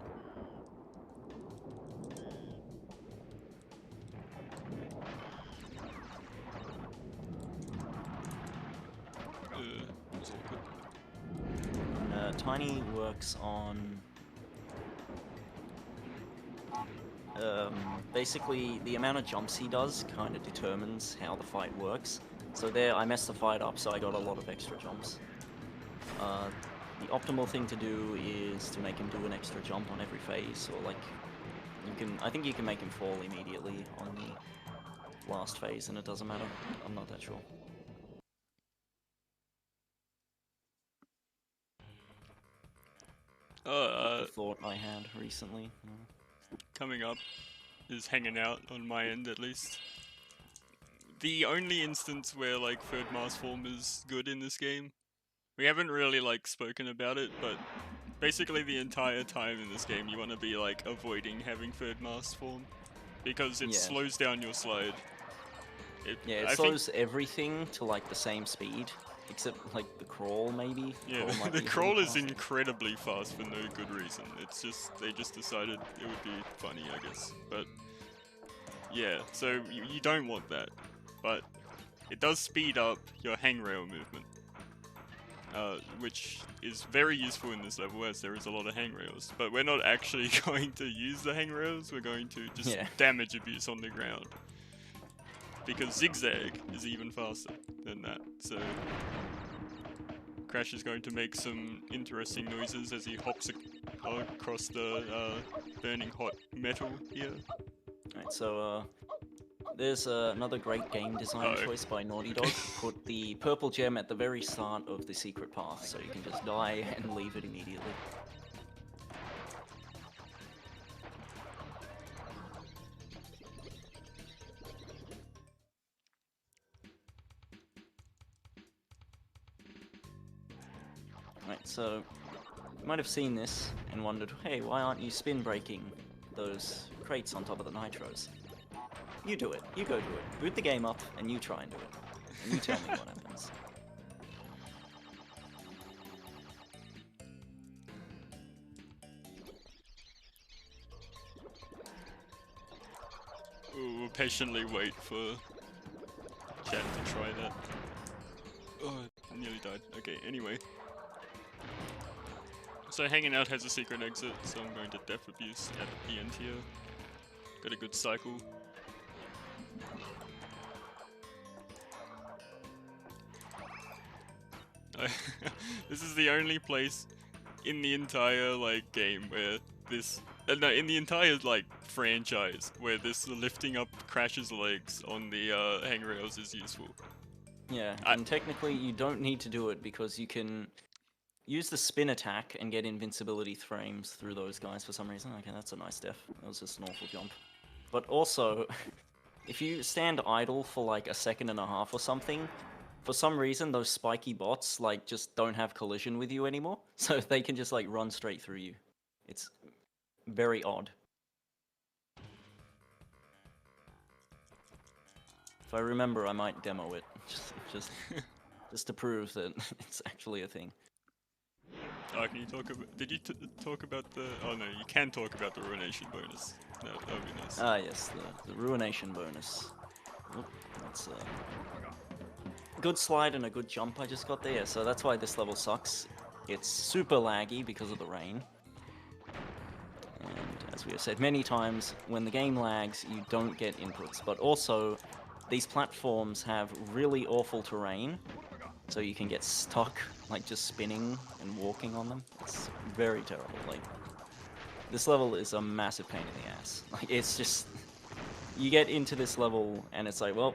Tiny works on basically the amount of jumps he does kind of determines how the fight works. So there I messed the fight up, so I got a lot of extra jumps. The optimal thing to do is to make him do an extra jump on every phase, or like I think you can make him fall immediately on the last phase and it doesn't matter. I'm not that sure. The thought I had recently. Coming up is Hanging Out on my end at least. The only instance where like third mass form is good in this game. We haven't really like spoken about it, but basically the entire time in this game you want to be like avoiding having third mass form because it slows down your slide. It slows everything to like the same speed. Except, like, the crawl, maybe? Yeah, the crawl is incredibly fast for no good reason. It's just, they just decided it would be funny, I guess. But, yeah, so you don't want that. But it does speed up your hangrail movement. Which is very useful in this level, as there is a lot of hangrails. But we're not actually going to use the hangrails, we're going to just damage abuse on the ground. Because Zigzag is even faster than that, so Crash is going to make some interesting noises as he hops across the burning hot metal here. Alright, so there's another great game design choice by Naughty Dog. Put the purple gem at the very start of the secret path, so you can just die and leave it immediately. Right, so you might have seen this and wondered, hey, why aren't you spin breaking those crates on top of the nitros? You do it. You go do it. Boot the game up and you try and do it. And you tell me what happens. We'll patiently wait for chat to try that. Oh, I nearly died. Okay, anyway. So Hanging Out has a secret exit, so I'm going to Death Abuse at the end here. Got a good cycle. This is the only place in the entire like game where this no, in the entire like franchise where this lifting up Crash's legs on the handrails is useful. Yeah, and technically you don't need to do it because you can use the spin attack and get invincibility frames through those guys for some reason. Okay, that's a nice def. That was just an awful jump. But also, if you stand idle for like a second and a half or something, for some reason those spiky bots like just don't have collision with you anymore, so they can just like run straight through you. It's very odd. If I remember, I might demo it just to prove that it's actually a thing. Oh, can you talk about? Did you talk about the? Oh no, you can talk about the ruination bonus. No, that would be nice. Ah yes, the ruination bonus. Oop, that's a good slide and a good jump I just got there. So that's why this level sucks. It's super laggy because of the rain. And as we have said many times, when the game lags, you don't get inputs. But also, these platforms have really awful terrain, so you can get stuck, like just spinning and walking on them. It's very terrible. Like, this level is a massive pain in the ass. Like, it's just, you get into this level and it's like, well,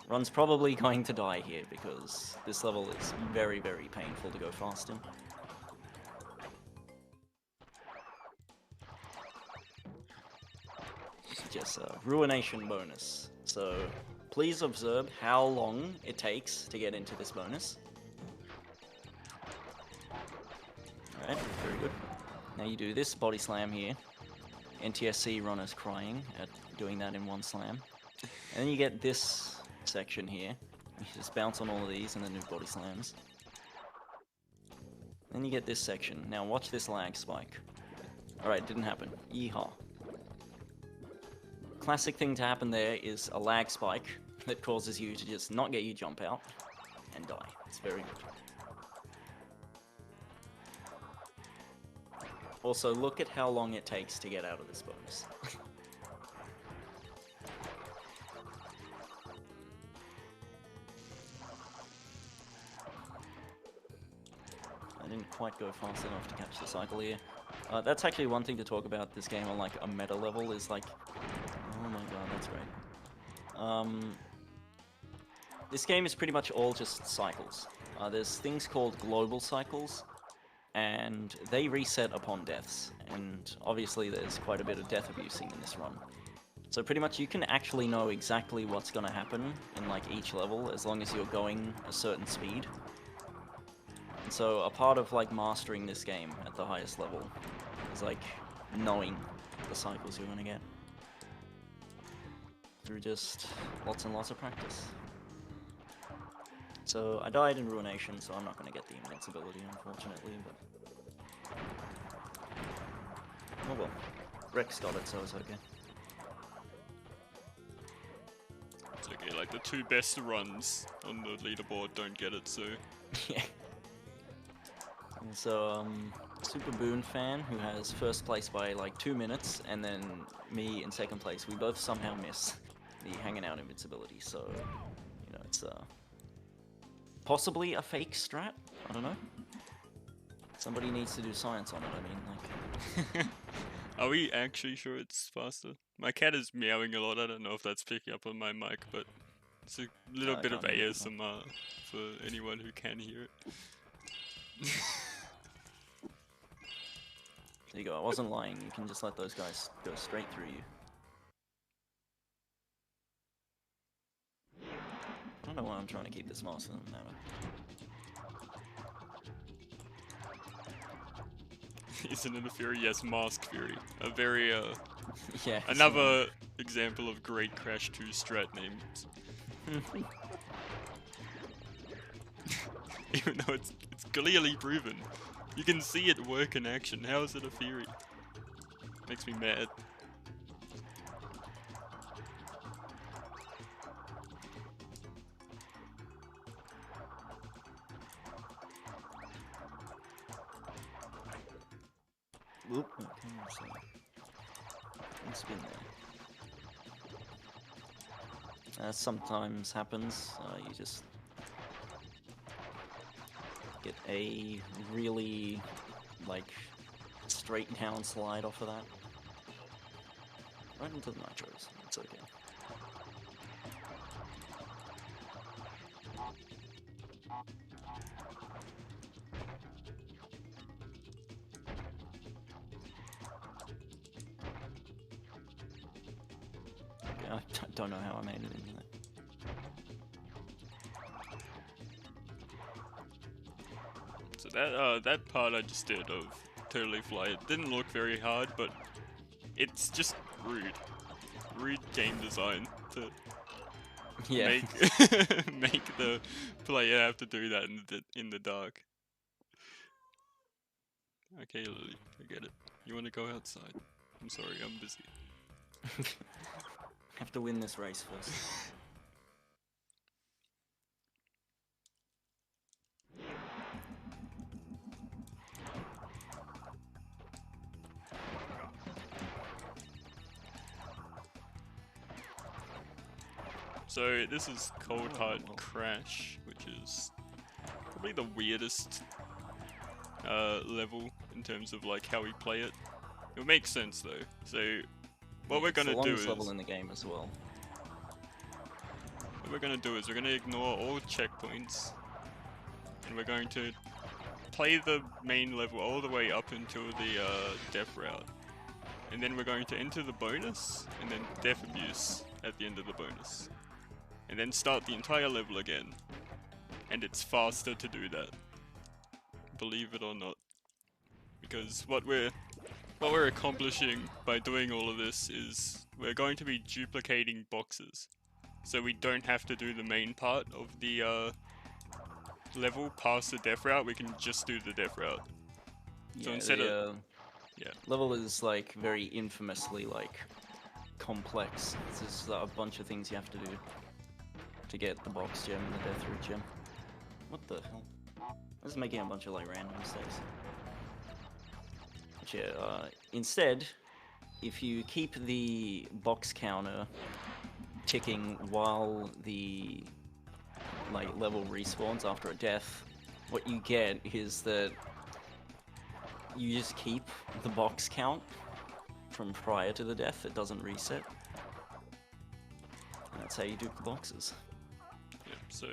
Ron's probably going to die here because this level is very, very painful to go fast in. Just a ruination bonus. So please observe how long it takes to get into this bonus. Alright, very good. Now you do this body slam here. NTSC runners crying at doing that in one slam. And then you get this section here. You just bounce on all of these and then do body slams. Then you get this section. Now watch this lag spike. Alright, didn't happen. Yeehaw. Classic thing to happen there is a lag spike that causes you to just not get your jump out and die. It's very good. Also, look at how long it takes to get out of this bonus. I didn't quite go fast enough to catch the cycle here. That's actually one thing to talk about this game on like a meta level is like, oh my god, that's great. This game is pretty much all just cycles. There's things called global cycles, and they reset upon deaths, and obviously there's quite a bit of death abusing in this run. So pretty much you can actually know exactly what's going to happen in like each level as long as you're going a certain speed. And so a part of like mastering this game at the highest level is like knowing the cycles you're going to get through just lots and lots of practice. So I died in Ruination, so I'm not going to get the invincibility, unfortunately, but oh well. Rex got it, so it's okay. It's okay, like the two best runs on the leaderboard don't get it, so... Yeah. And so, Super Boon fan, who has first place by like 2 minutes, and then me in second place, we both somehow miss the hanging out invincibility, so, you know, it's possibly a fake strat? I don't know. Somebody needs to do science on it, I mean, like... Are we actually sure it's faster? My cat is meowing a lot, I don't know if that's picking up on my mic, but it's a little bit of ASMR for anyone who can hear it. There you go, I wasn't lying, you can just let those guys go straight through you. I don't know why I'm trying to keep this mask in the Isn't it a Fury? Yes, Mask Fury. A very, yeah. Another example of great Crash 2 strat names. Even though it's clearly proven. You can see it work in action. How is it a Fury? Makes me mad. Oop, okay, so let's spin there. Sometimes happens, you just Get a really, like, straight down slide off of that. Right into the nitros. It's okay. I don't know how I made it into that. So that part I just did of totally fly. It didn't look very hard, but it's just rude. Rude game design to make make the player have to do that in the dark. Okay, Lily, I get it. You want to go outside? I'm sorry, I'm busy. Have to win this race first. So this is Cold Hard Crash, which is probably the weirdest level in terms of like how we play it. It makes sense though. So what we're gonna do is the longest level in the game as well. What we're gonna do is we're gonna ignore all checkpoints, and we're going to play the main level all the way up until the death route, and then we're going to enter the bonus, and then death abuse at the end of the bonus, and then start the entire level again. And it's faster to do that, believe it or not, because what we're accomplishing by doing all of this is we're going to be duplicating boxes. So we don't have to do the main part of the level past the death route, we can just do the death route. Yeah, so instead of... Yeah. Level is like very infamously like complex. There's a bunch of things you have to do to get the box gem and the death route gem. What the hell? This is making a bunch of like random mistakes. But yeah, instead, if you keep the box counter ticking while the like level respawns after a death, what you get is that you just keep the box count from prior to the death. It doesn't reset. And that's how you do the boxes. Yep, so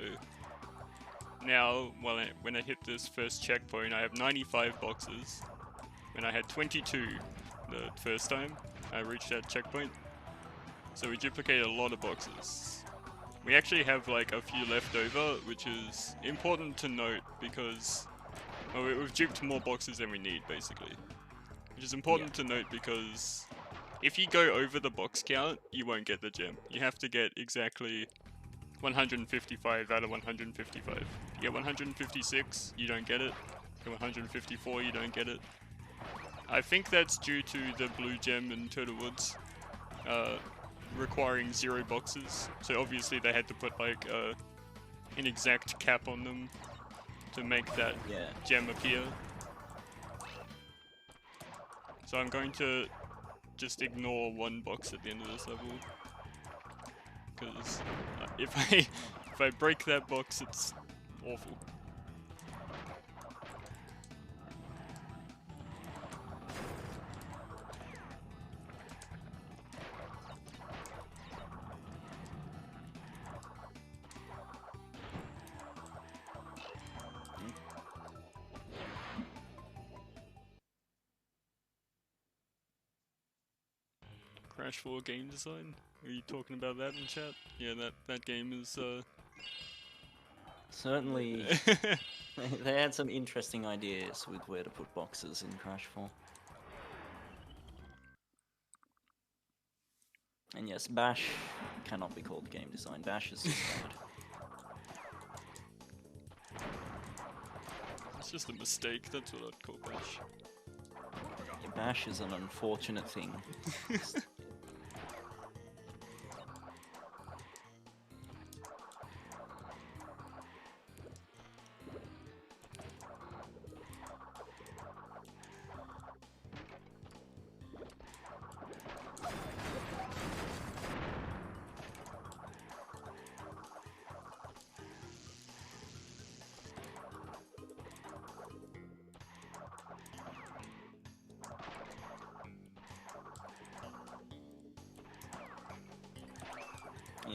now when I hit this first checkpoint, I have 95 boxes. When I had 22 the first time I reached that checkpoint. So we duplicated a lot of boxes. We actually have like a few left over, which is important to note because we've duped more boxes than we need, basically. Which is important to note because if you go over the box count, you won't get the gem. You have to get exactly 155 out of 155. You get 156, you don't get it. You get 154, you don't get it. I think that's due to the blue gem in Turtle Woods requiring 0 boxes. So obviously they had to put like an exact cap on them to make that gem appear. So I'm going to just ignore 1 box at the end of this level, because if I break that box, it's awful. Crash 4 game design? Are you talking about that in chat? Yeah, that game is certainly they had some interesting ideas with where to put boxes in Crash 4. And yes, Bash cannot be called game design. Bash is just bad. It's just a mistake, that's what I'd call Bash. Yeah, Bash is an unfortunate thing.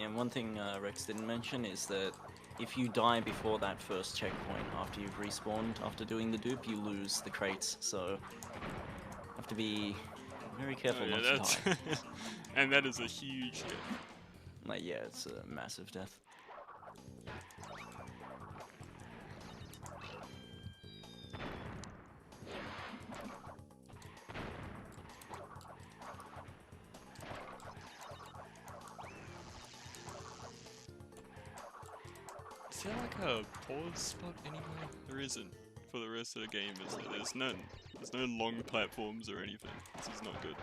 Yeah, and one thing Rex didn't mention is that if you die before that first checkpoint after you've respawned after doing the dupe, you lose the crates, so have to be very careful not to die. And that is a huge hit. Like, yeah, it's a massive death. Is there like a pause spot anywhere? There isn't for the rest of the game, is there? There's no long platforms or anything. This is not good.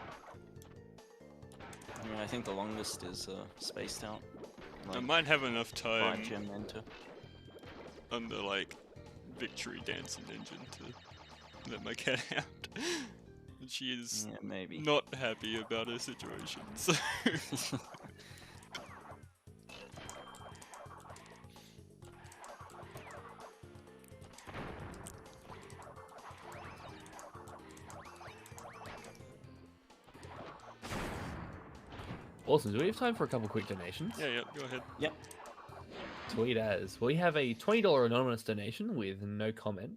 Yeah, I think the longest is spaced out. Like I might have enough time 5 gem enter on the like victory dancing engine to let my cat out. And she is maybe not happy about her situation, so Awesome. Do we have time for a couple quick donations? yeah, go ahead. Yep. Sweet as. We have a $20 anonymous donation with no comment.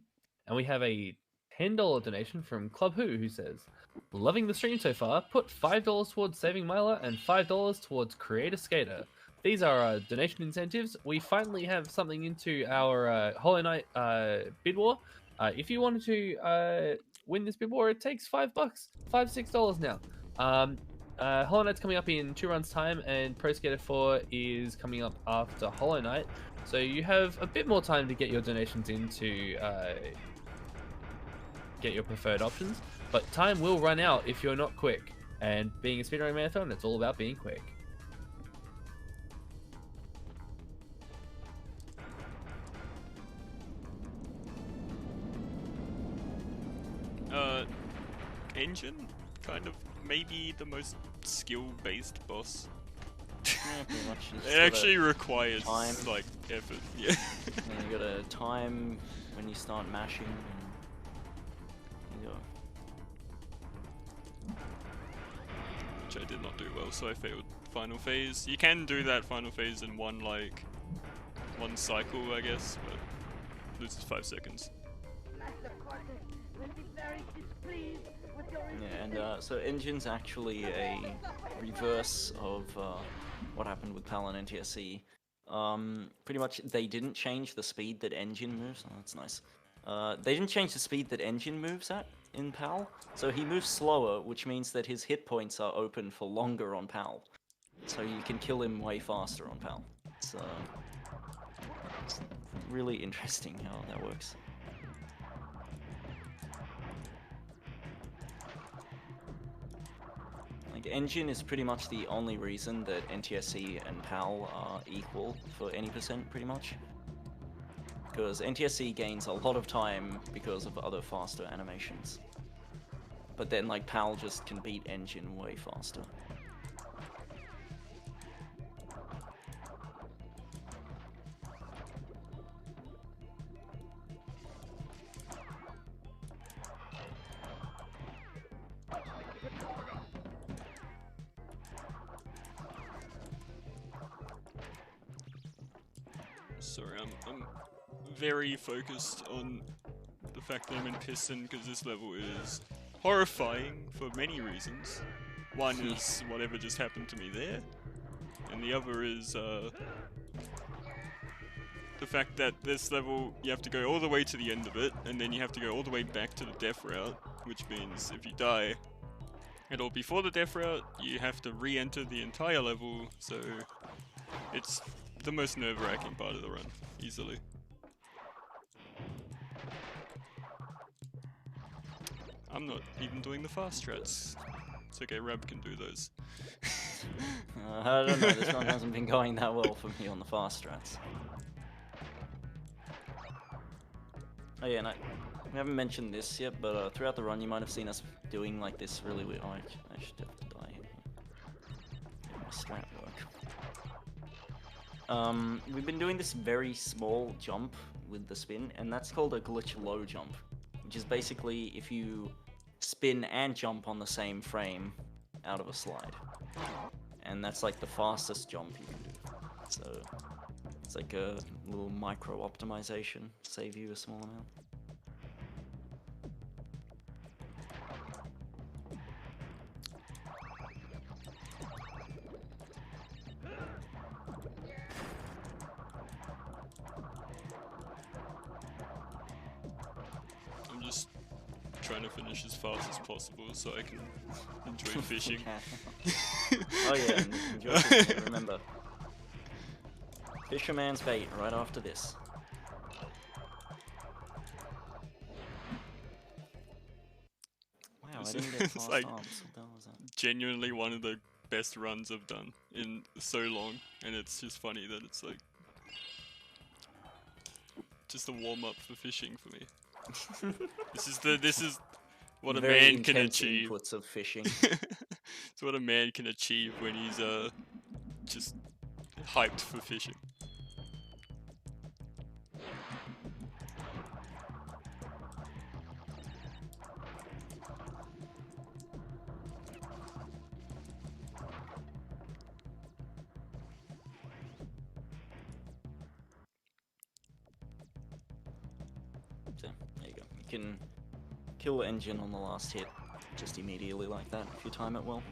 And we have a $10 donation from Club who says, loving the stream so far, put $5 towards Saving Myla and $5 towards Create a Skater. These are our donation incentives. We finally have something into our Hollow Knight bid war. If you wanted to win this bid war, it takes $5, $6 now. Hollow Knight's coming up in 2 runs time, and Pro Skater 4 is coming up after Hollow Knight. So you have a bit more time to get your donations in to get your preferred options. But time will run out if you're not quick. And being a speedrun marathon, it's all about being quick. Engine? Kind of maybe the most skill-based boss. Yeah, pretty much. It actually requires time. like effort. Yeah. And you gotta time when you start mashing. And you go. Which I did not do well, so I failed final phase. You can do that final phase in one cycle, I guess, but loses 5 seconds. Yeah, and so Engine's actually a reverse of what happened with PAL and NTSC. Pretty much, they didn't change the speed that Engine moves. Oh, that's nice. They didn't change the speed that Engine moves at in PAL, so he moves slower, which means that his hit points are open for longer on PAL. So you can kill him way faster on PAL. It's really interesting how that works. Like, Engine is pretty much the only reason that NTSC and PAL are equal for any percent, pretty much. Because NTSC gains a lot of time because of other faster animations. But then, like, PAL just can beat Engine way faster. Sorry, I'm very focused on the fact that I'm in Piston because this level is horrifying for many reasons. One is whatever just happened to me there, and the other is the fact that this level you have to go all the way to the end of it, and then you have to go all the way back to the death route, which means if you die at all before the death route, you have to re-enter the entire level, so it's the most nerve-wracking part of the run, easily. I'm not even doing the fast strats. It's okay, Rab can do those. I don't know, this one hasn't been going that well for me on the fast strats. Oh yeah, and we haven't mentioned this yet, but throughout the run you might have seen us doing like this really weird... Oh, I should have to die here. Get my strat work. We've been doing this very small jump with the spin, and that's called a glitch low jump, which is basically if you spin and jump on the same frame out of a slide. And that's like the fastest jump you can do. So it's like a little micro optimization, save you a small amount. I'm just trying to finish as fast as possible so I can enjoy fishing. Oh yeah, enjoy fishing, remember. Fisherman's bait right after this. Wow, I didn't get fast like, arms. What the hell was that? Genuinely one of the best runs I've done in so long, and it's just funny that it's like just a warm up for fishing for me. This is what a man can achieve. Inputs of fishing. It's what a man can achieve when he's just hyped for fishing. So, there you go. You can kill the engine on the last hit, just immediately like that, if you time it well.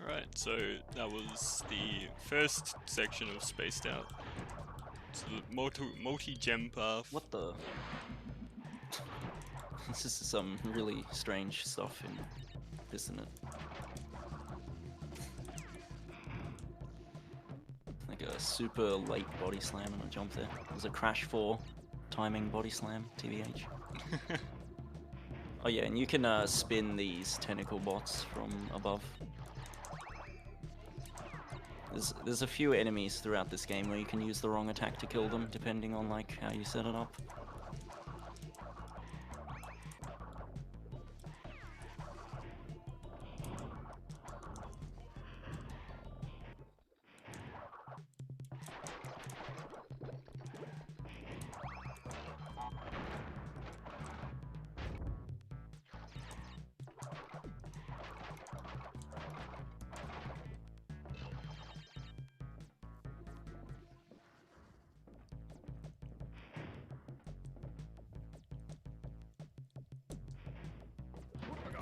Alright, so that was the first section of Spaced Out. It's the multi-gem path. What the? This is some really strange stuff in this, isn't it? Like a super late body slam and a jump there. There's a Crash 4 timing body slam, TBH. Oh yeah, and you can spin these tentacle bots from above. There's a few enemies throughout this game where you can use the wrong attack to kill them, depending on like how you set it up.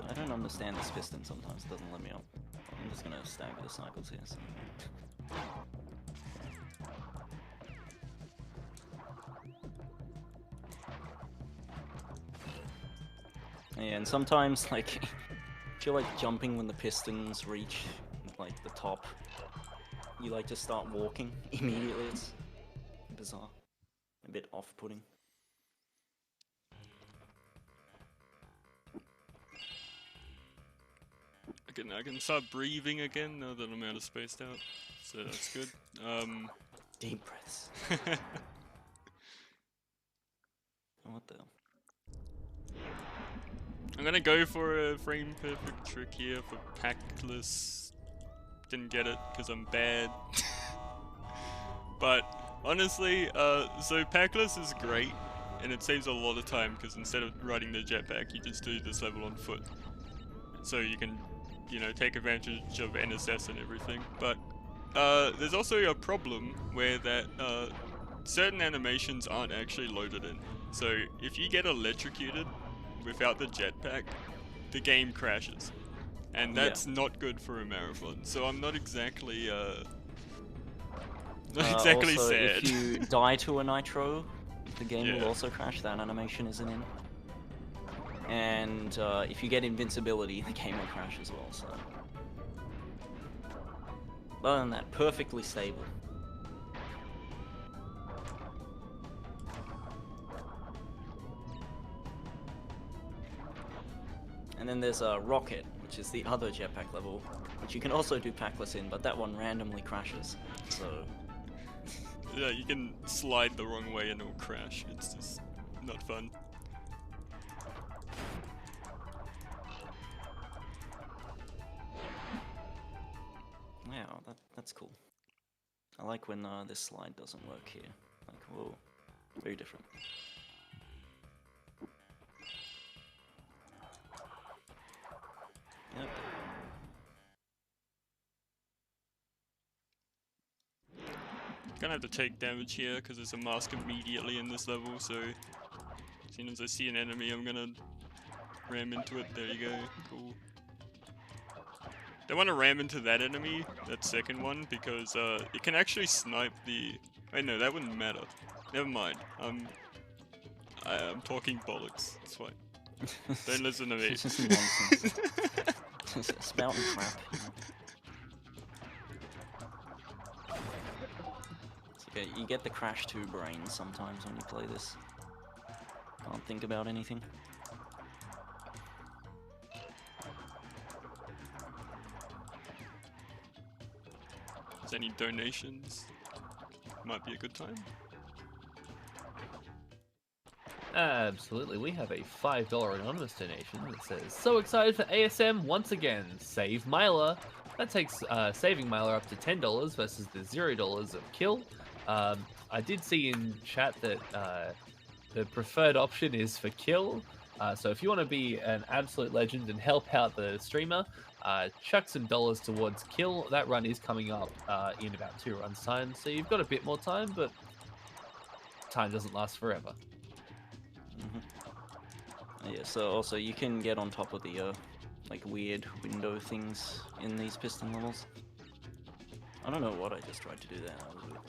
I don't understand this piston sometimes, it doesn't let me up. I'm just gonna stagger the cycles here. So. Yeah, and sometimes, like, if you're like jumping when the pistons reach like the top, you like just start walking immediately. It's bizarre, a bit off-putting. I can start breathing again now that I'm out of Spaced Out, so that's good. Deep breaths. What the hell? I'm gonna go for a frame perfect trick here for packless. Didn't get it because I'm bad. But honestly, so packless is great, and it saves a lot of time because instead of riding the jetpack, you just do this level on foot. So you can, you know, take advantage of NSS and everything. But there's also a problem where that certain animations aren't actually loaded in. So if you get electrocuted without the jetpack, the game crashes, and that's not good for a marathon. So I'm not exactly also, sad. If you die to a nitro, the game will also crash. That animation isn't in. And if you get invincibility, the game will crash as well. So, other than that, perfectly stable. And then there's a rocket, which which is the other jetpack level, which you can also do packless in, but that one randomly crashes. So yeah, you can slide the wrong way and it'll crash. It's just not fun. Wow, that's cool. I like when this slide doesn't work here. Like, whoa, very different. Yep. Gonna have to take damage here because there's a mask immediately in this level, so as soon as I see an enemy I'm gonna ram into it. There you go, cool. Don't want to ram into that enemy, that second one, because it can actually snipe the... Wait, no, that wouldn't matter. Never mind, I'm talking bollocks, it's fine. Don't listen to me. It's just nonsense. It's spouting crap. Okay, you get the Crash 2 brain sometimes when you play this. Can't think about anything. Any donations? Might be a good time. Absolutely, we have a $5 anonymous donation that says, "So excited for ASM once again. Save Myla." That takes saving Myla up to $10 versus the $0 of kill. I did see in chat that the preferred option is for kill. So if you want to be an absolute legend and help out the streamer, chuck some dollars towards kill. That run is coming up in about 2 runs time, so you've got a bit more time, but time doesn't last forever. Yeah, so also you can get on top of the like weird window things in these piston levels. I don't know what I just tried to do there.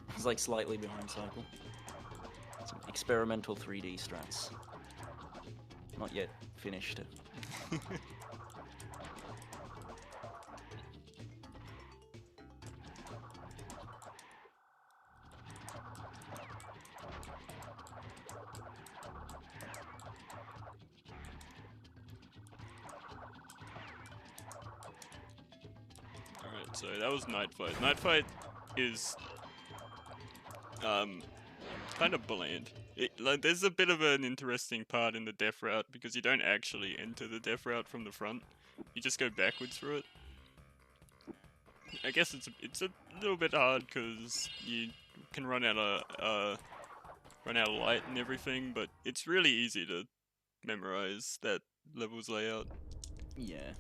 I was like slightly behind cycle. Some experimental 3D strats. Not yet finished. Alright, so that was Night Fight. Night Fight is kind of bland. Like, there's a bit of an interesting part in the death route because you don't actually enter the death route from the front. You just go backwards through it. I guess it's a little bit hard because you can run out of light and everything, but it's really easy to memorize that level's layout. Yeah.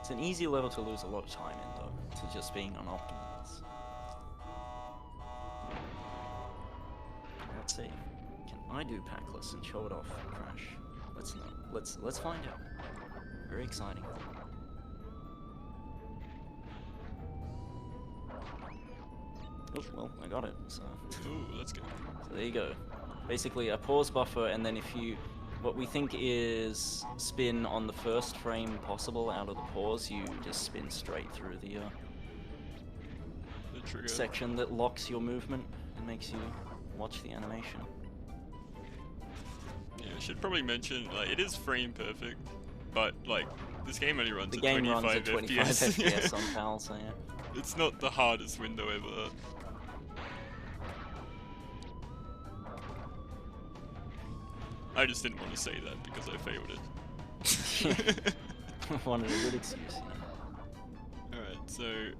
It's an easy level to lose a lot of time in, though, to just being unoptimal. Let's see. Can I do packless and show it off and crash? Let's know. Let's find out. Very exciting. Oh, well, I got it, so... Ooh, let's go. So there you go. Basically a pause buffer, and then if you... What we think is spin on the first frame possible out of the pause, you just spin straight through the section that locks your movement and makes you watch the animation. Yeah, I should probably mention, like, it is frame perfect, but, like, this game only runs the at game 25 runs at 25 FPS on PAL, so yeah. It's not the hardest window ever. I just didn't want to say that because I failed it. Wanted a good excuse. Alright, so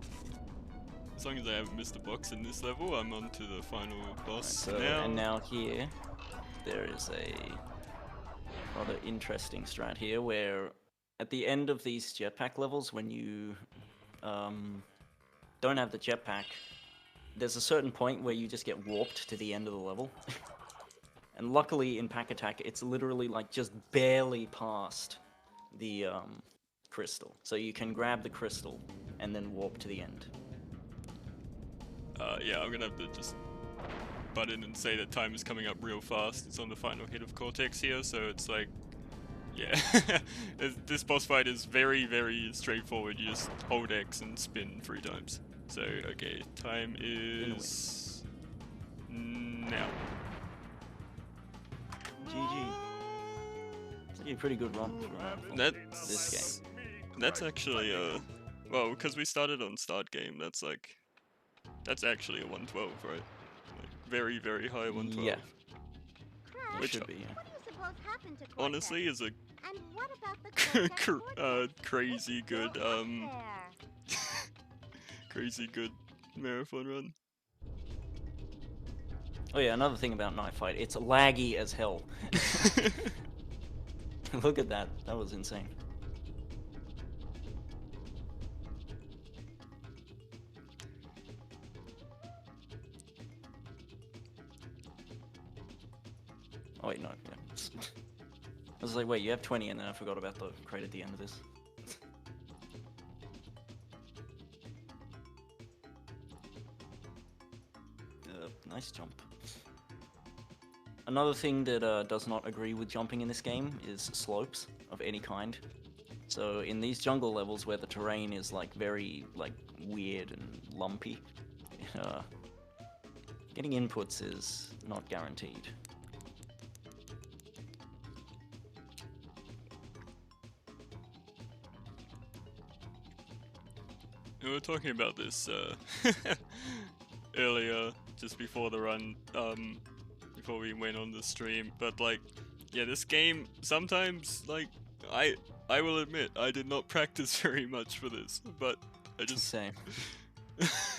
as long as I haven't missed a box in this level, I'm on to the final boss now. And now here, there is a rather interesting strat here where at the end of these jetpack levels, when you don't have the jetpack, there's a certain point where you just get warped to the end of the level. And luckily in Pack Attack, it's literally like just barely past the crystal. So you can grab the crystal and then warp to the end. Yeah, I'm gonna have to just butt in and say that time is coming up real fast. It's on the final hit of Cortex here, so it's like, yeah. This boss fight is very, very straightforward. You just hold X and spin 3 times. So, okay, time is now. GG. a pretty good run for this game. That's actually well, because we started on start game. That's actually a 112, right? Like very very high 112. Yeah. Which should be. Yeah. Honestly is a crazy good crazy good marathon run. Oh yeah, another thing about Night Fight, it's laggy as hell. Look at that, that was insane. Oh wait, no, yeah. I was like, wait, you have 20 and then I forgot about the crate at the end of this. Nice jump. Another thing that does not agree with jumping in this game is slopes of any kind. So in these jungle levels where the terrain is like very like weird and lumpy, getting inputs is not guaranteed. We were talking about this earlier, just before the run, before we went on the stream, but like, yeah, this game, sometimes, like, I will admit, I did not practice very much for this, but I just... Same.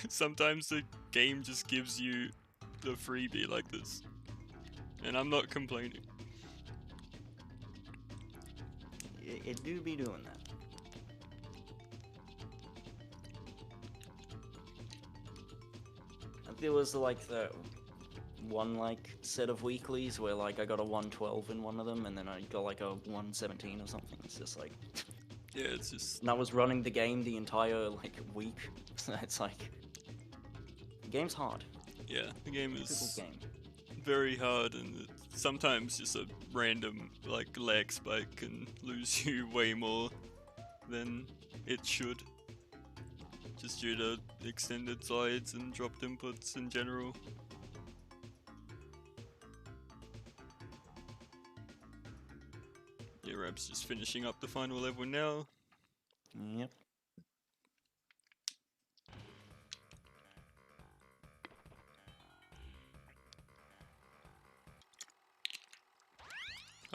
Sometimes the game just gives you the freebie like this, and I'm not complaining. It do be doing that. There was like the one like set of weeklies where like I got a 112 in one of them and then I got like a 117 or something. It's just like, yeah, it's just... And I was running the game the entire like week, so it's like, the game's hard. Yeah, the game is game. very hard, and sometimes just a random like lag spike can lose you way more than it should. Just due to extended sides and dropped inputs in general. Yeah, Rab's just finishing up the final level now. Yep.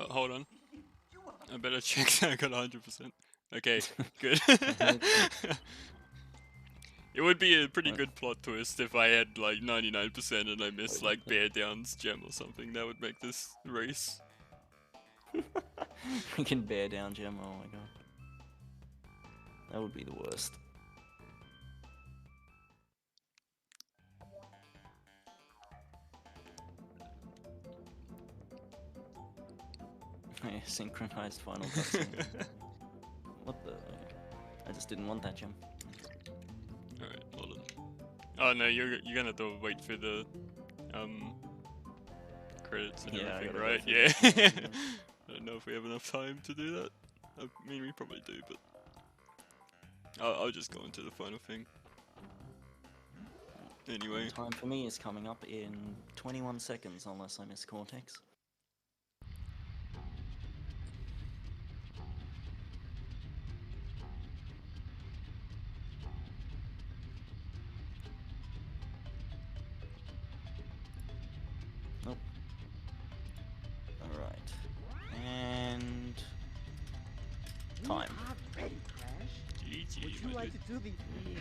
Oh, hold on. I better check that I got 100%. Okay, good. It would be a pretty good plot twist if I had like 99% and I missed like Bear Down's gem or something. That would make this race. Freaking Bear Down gem, oh my god. That would be the worst. Yeah, synchronized final cutscene. What the? I just didn't want that gem. Alright, hold on. Oh no, you're gonna have to wait for the credits and everything, right? Yeah. I don't know if we have enough time to do that. I mean, we probably do, but I'll just go into the final thing. Anyway. Time for me is coming up in 21 seconds, unless I miss Cortex. Nope. Alright. And... time. GG. Would you like to do the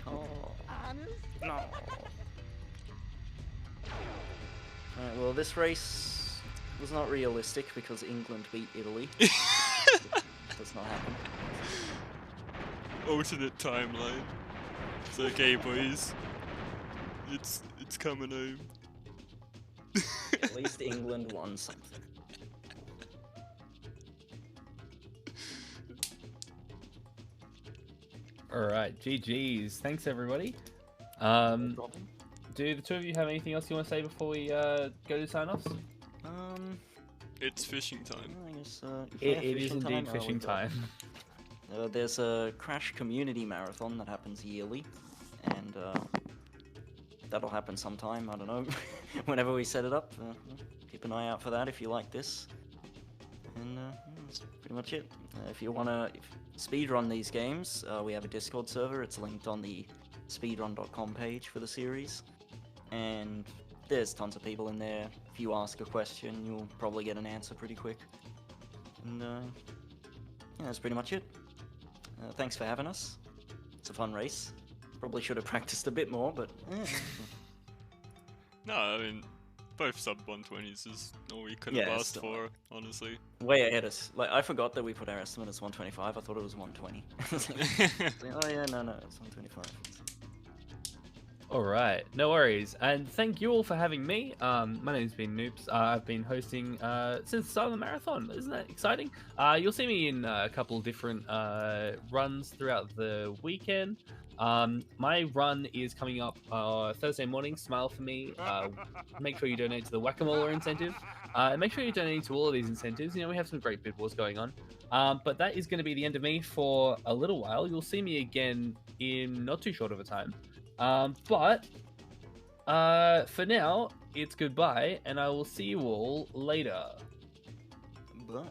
honors? No. Alright, well this race was not realistic because England beat Italy. Does not happen. Alternate timeline. It's okay, boys. It's coming home. At least England won something. Alright, GG's. Thanks everybody. No problem. Do the two of you have anything else you want to say before we go to sign-offs? It's fishing time. I guess, It is indeed fishing time. There's a Crash Community Marathon that happens yearly, and that'll happen sometime, I don't know, whenever we set it up. Keep an eye out for that if you like this. And that's pretty much it. If you want to speedrun these games, we have a Discord server. It's linked on the speedrun.com page for the series. And there's tons of people in there. If you ask a question, you'll probably get an answer pretty quick. And yeah, that's pretty much it. Thanks for having us. It's a fun race. Probably should have practiced a bit more, but No, I mean, both sub 120s is all we could have asked for, honestly. Way ahead of us. Like, I forgot that we put our estimate as 125. I thought it was 120. Oh yeah, no, it's 125. Alright, no worries. And thank you all for having me. My name's been Noops. I've been hosting since the start of the marathon. Isn't that exciting? You'll see me in a couple different runs throughout the weekend. My run is coming up Thursday morning. Smile for me. Make sure you donate to the Whack-A-Mole incentive. And make sure you donate to all of these incentives. You know, we have some great bid wars going on. But that is going to be the end of me for a little while. You'll see me again in not too short of a time. But for now, it's goodbye, and I will see you all later. Bye.